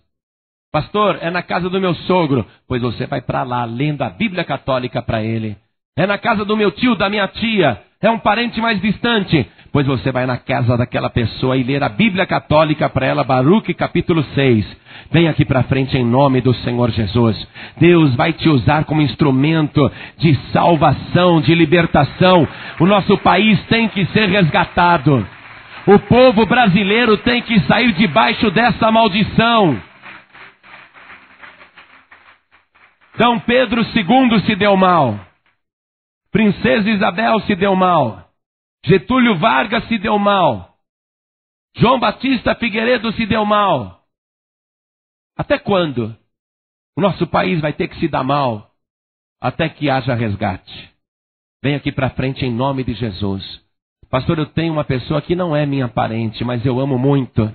Pastor, é na casa do meu sogro. Pois você vai para lá, lendo a Bíblia Católica para ele. É na casa do meu tio, da minha tia. É um parente mais distante. Pois você vai na casa daquela pessoa e ler a Bíblia Católica para ela, Baruque capítulo 6. Vem aqui para frente em nome do Senhor Jesus. Deus vai te usar como instrumento de salvação, de libertação. O nosso país tem que ser resgatado. O povo brasileiro tem que sair debaixo dessa maldição. Dom Pedro II se deu mal. Princesa Isabel se deu mal. Getúlio Vargas se deu mal. João Batista Figueiredo se deu mal. Até quando o nosso país vai ter que se dar mal? Até que haja resgate. Vem aqui para frente em nome de Jesus. Pastor, eu tenho uma pessoa que não é minha parente, mas eu amo muito.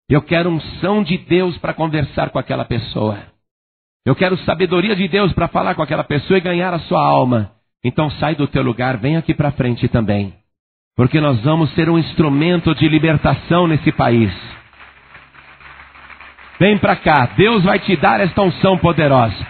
Eu quero unção de Deus para conversar com aquela pessoa. Eu quero sabedoria de Deus para falar com aquela pessoa e ganhar a sua alma. Então sai do teu lugar, vem aqui para frente também. Porque nós vamos ser um instrumento de libertação nesse país. Vem para cá, Deus vai te dar esta unção poderosa.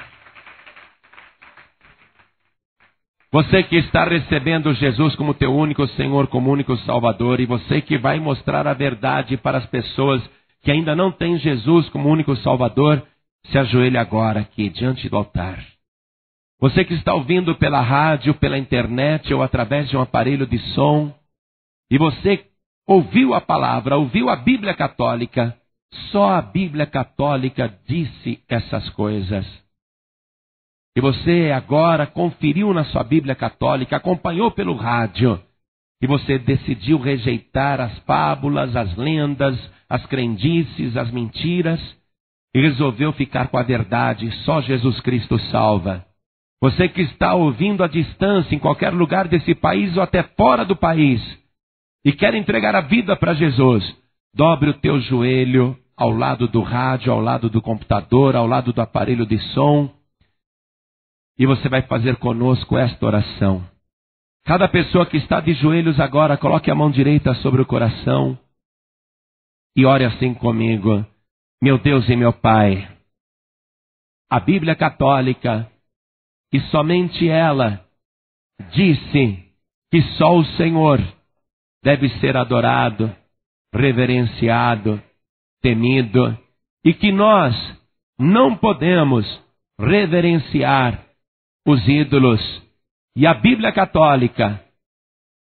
Você que está recebendo Jesus como teu único Senhor, como único Salvador, e você que vai mostrar a verdade para as pessoas que ainda não têm Jesus como único Salvador, se ajoelhe agora aqui diante do altar. Você que está ouvindo pela rádio, pela internet ou através de um aparelho de som, e você ouviu a palavra, ouviu a Bíblia Católica, só a Bíblia Católica disse essas coisas. E você agora conferiu na sua Bíblia Católica, acompanhou pelo rádio, e você decidiu rejeitar as fábulas, as lendas, as crendices, as mentiras, e resolveu ficar com a verdade. Só Jesus Cristo salva. Você que está ouvindo à distância, em qualquer lugar desse país ou até fora do país, e quer entregar a vida para Jesus, dobre o teu joelho ao lado do rádio, ao lado do computador, ao lado do aparelho de som, e você vai fazer conosco esta oração. Cada pessoa que está de joelhos agora, coloque a mão direita sobre o coração e ore assim comigo. Meu Deus e meu Pai, a Bíblia Católica, e somente ela disse que só o Senhor deve ser adorado, reverenciado, temido, e que nós não podemos reverenciar os ídolos. E a Bíblia Católica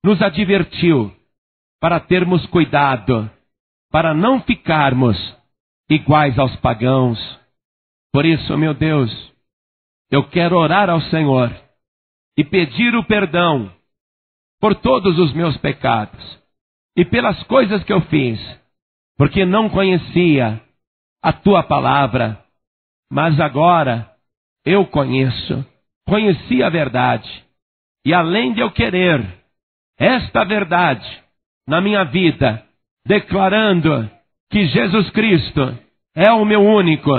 nos advertiu para termos cuidado, para não ficarmos iguais aos pagãos. Por isso, meu Deus, eu quero orar ao Senhor e pedir o perdão por todos os meus pecados e pelas coisas que eu fiz, porque não conhecia a Tua palavra, mas agora eu conheci a verdade, e além de eu querer esta verdade na minha vida, declarando que Jesus Cristo é o meu único,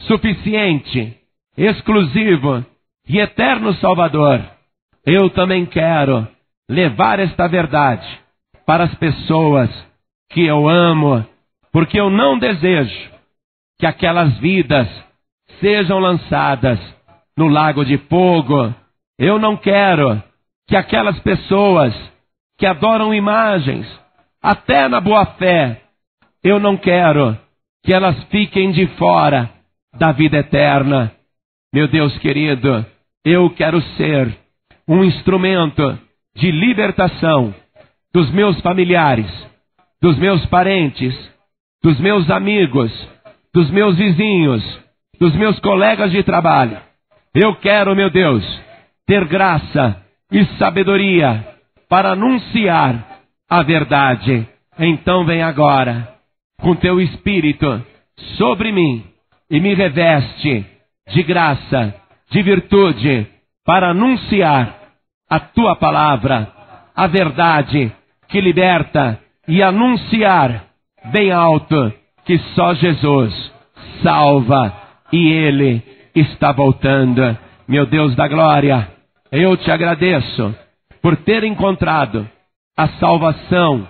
suficiente, exclusivo e eterno Salvador, eu também quero levar esta verdade para as pessoas que eu amo, porque eu não desejo que aquelas vidas sejam lançadas no lago de fogo. Eu não quero que aquelas pessoas que adoram imagens, até na boa fé, eu não quero que elas fiquem de fora da vida eterna. Meu Deus querido, eu quero ser um instrumento de libertação dos meus familiares, dos meus parentes, dos meus amigos, dos meus vizinhos, dos meus colegas de trabalho. Eu quero, meu Deus, ter graça e sabedoria para anunciar a verdade. Então vem agora com teu Espírito sobre mim e me reveste de graça, de virtude, para anunciar a tua palavra, a verdade que liberta, e anunciar bem alto que só Jesus salva e Ele está voltando. Meu Deus da glória, eu te agradeço por ter encontrado a salvação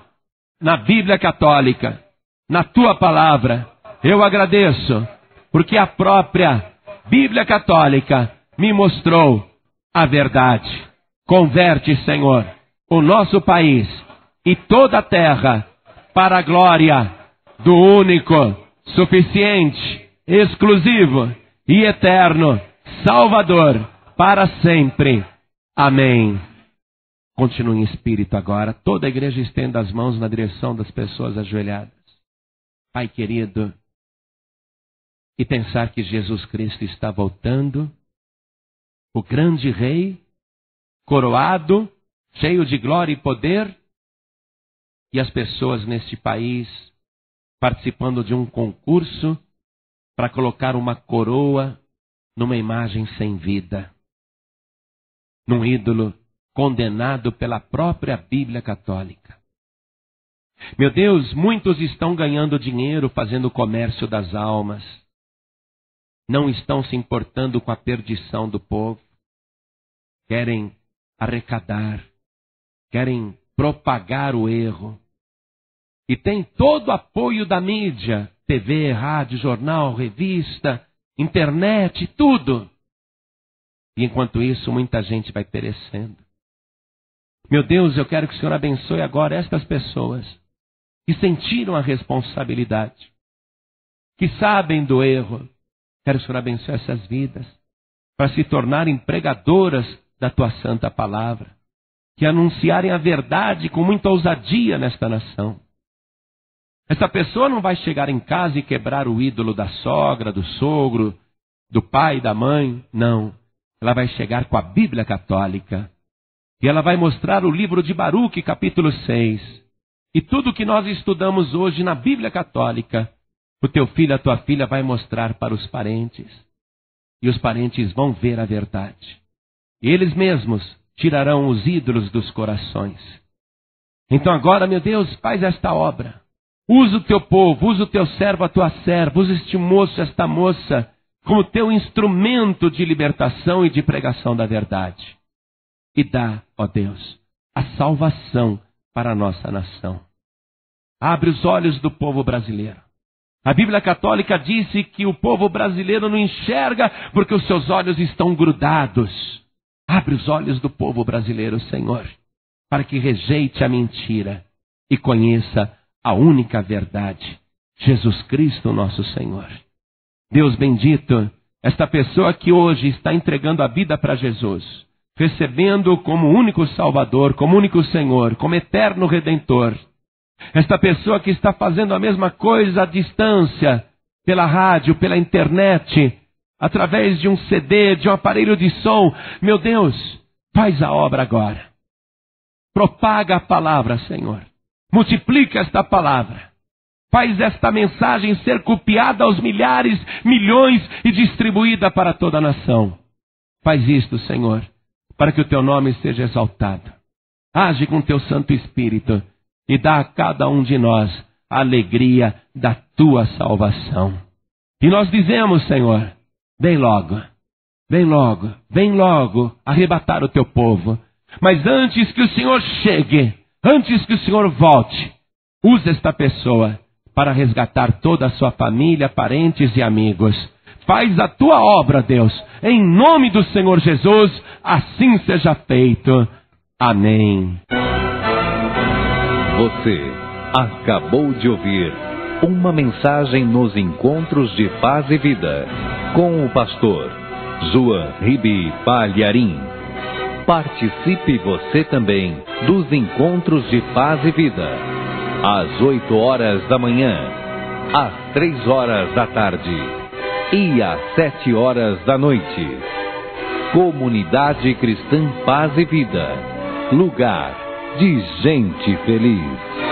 na Bíblia Católica, na tua palavra. Eu agradeço porque a própria Bíblia Católica me mostrou a verdade. Converte, Senhor, o nosso país e toda a terra para a glória do único, suficiente, exclusivo e eterno Salvador para sempre. Amém. Continue em espírito agora. Toda a igreja estenda as mãos na direção das pessoas ajoelhadas. Pai querido, e pensar que Jesus Cristo está voltando, o grande Rei, coroado, cheio de glória e poder, e as pessoas neste país participando de um concurso para colocar uma coroa numa imagem sem vida, num ídolo condenado pela própria Bíblia Católica. Meu Deus, muitos estão ganhando dinheiro fazendo o comércio das almas, não estão se importando com a perdição do povo, querem arrecadar, querem propagar o erro, e tem todo o apoio da mídia, TV, rádio, jornal, revista, internet, tudo. E enquanto isso, muita gente vai perecendo. Meu Deus, eu quero que o Senhor abençoe agora estas pessoas que sentiram a responsabilidade, que sabem do erro. Quero que o Senhor abençoe essas vidas para se tornarem pregadoras da tua santa palavra, que anunciarem a verdade com muita ousadia nesta nação. Essa pessoa não vai chegar em casa e quebrar o ídolo da sogra, do sogro, do pai, da mãe. Não. Ela vai chegar com a Bíblia Católica. E ela vai mostrar o livro de Baruque, capítulo 6. E tudo que nós estudamos hoje na Bíblia Católica, o teu filho, a tua filha vai mostrar para os parentes. E os parentes vão ver a verdade. E eles mesmos tirarão os ídolos dos corações. Então agora, meu Deus, faz esta obra. Usa o teu povo, usa o teu servo, a tua serva, usa este moço, esta moça, como teu instrumento de libertação e de pregação da verdade. E dá, ó Deus, a salvação para a nossa nação. Abre os olhos do povo brasileiro. A Bíblia Católica disse que o povo brasileiro não enxerga porque os seus olhos estão grudados. Abre os olhos do povo brasileiro, Senhor, para que rejeite a mentira e conheça a única verdade, Jesus Cristo, nosso Senhor. Deus bendito, esta pessoa que hoje está entregando a vida para Jesus, recebendo-o como único Salvador, como único Senhor, como eterno Redentor. Esta pessoa que está fazendo a mesma coisa à distância, pela rádio, pela internet, através de um CD, de um aparelho de som. Meu Deus, faz a obra agora. Propaga a palavra, Senhor. Multiplica esta palavra. Faz esta mensagem ser copiada aos milhares, milhões e distribuída para toda a nação. Faz isto, Senhor, para que o teu nome seja exaltado. Age com teu Santo Espírito e dá a cada um de nós a alegria da tua salvação. E nós dizemos, Senhor, vem logo, vem logo, vem logo arrebatar o teu povo. Mas antes que o Senhor chegue, antes que o Senhor volte, use esta pessoa para resgatar toda a sua família, parentes e amigos. Faz a tua obra, Deus, em nome do Senhor Jesus, assim seja feito. Amém. Você acabou de ouvir uma mensagem nos Encontros de Paz e Vida, com o pastor João Ribe Palharim. Participe você também dos Encontros de Paz e Vida, às 8 horas da manhã, às 3 horas da tarde e às 7 horas da noite. Comunidade Cristã Paz e Vida, lugar de gente feliz.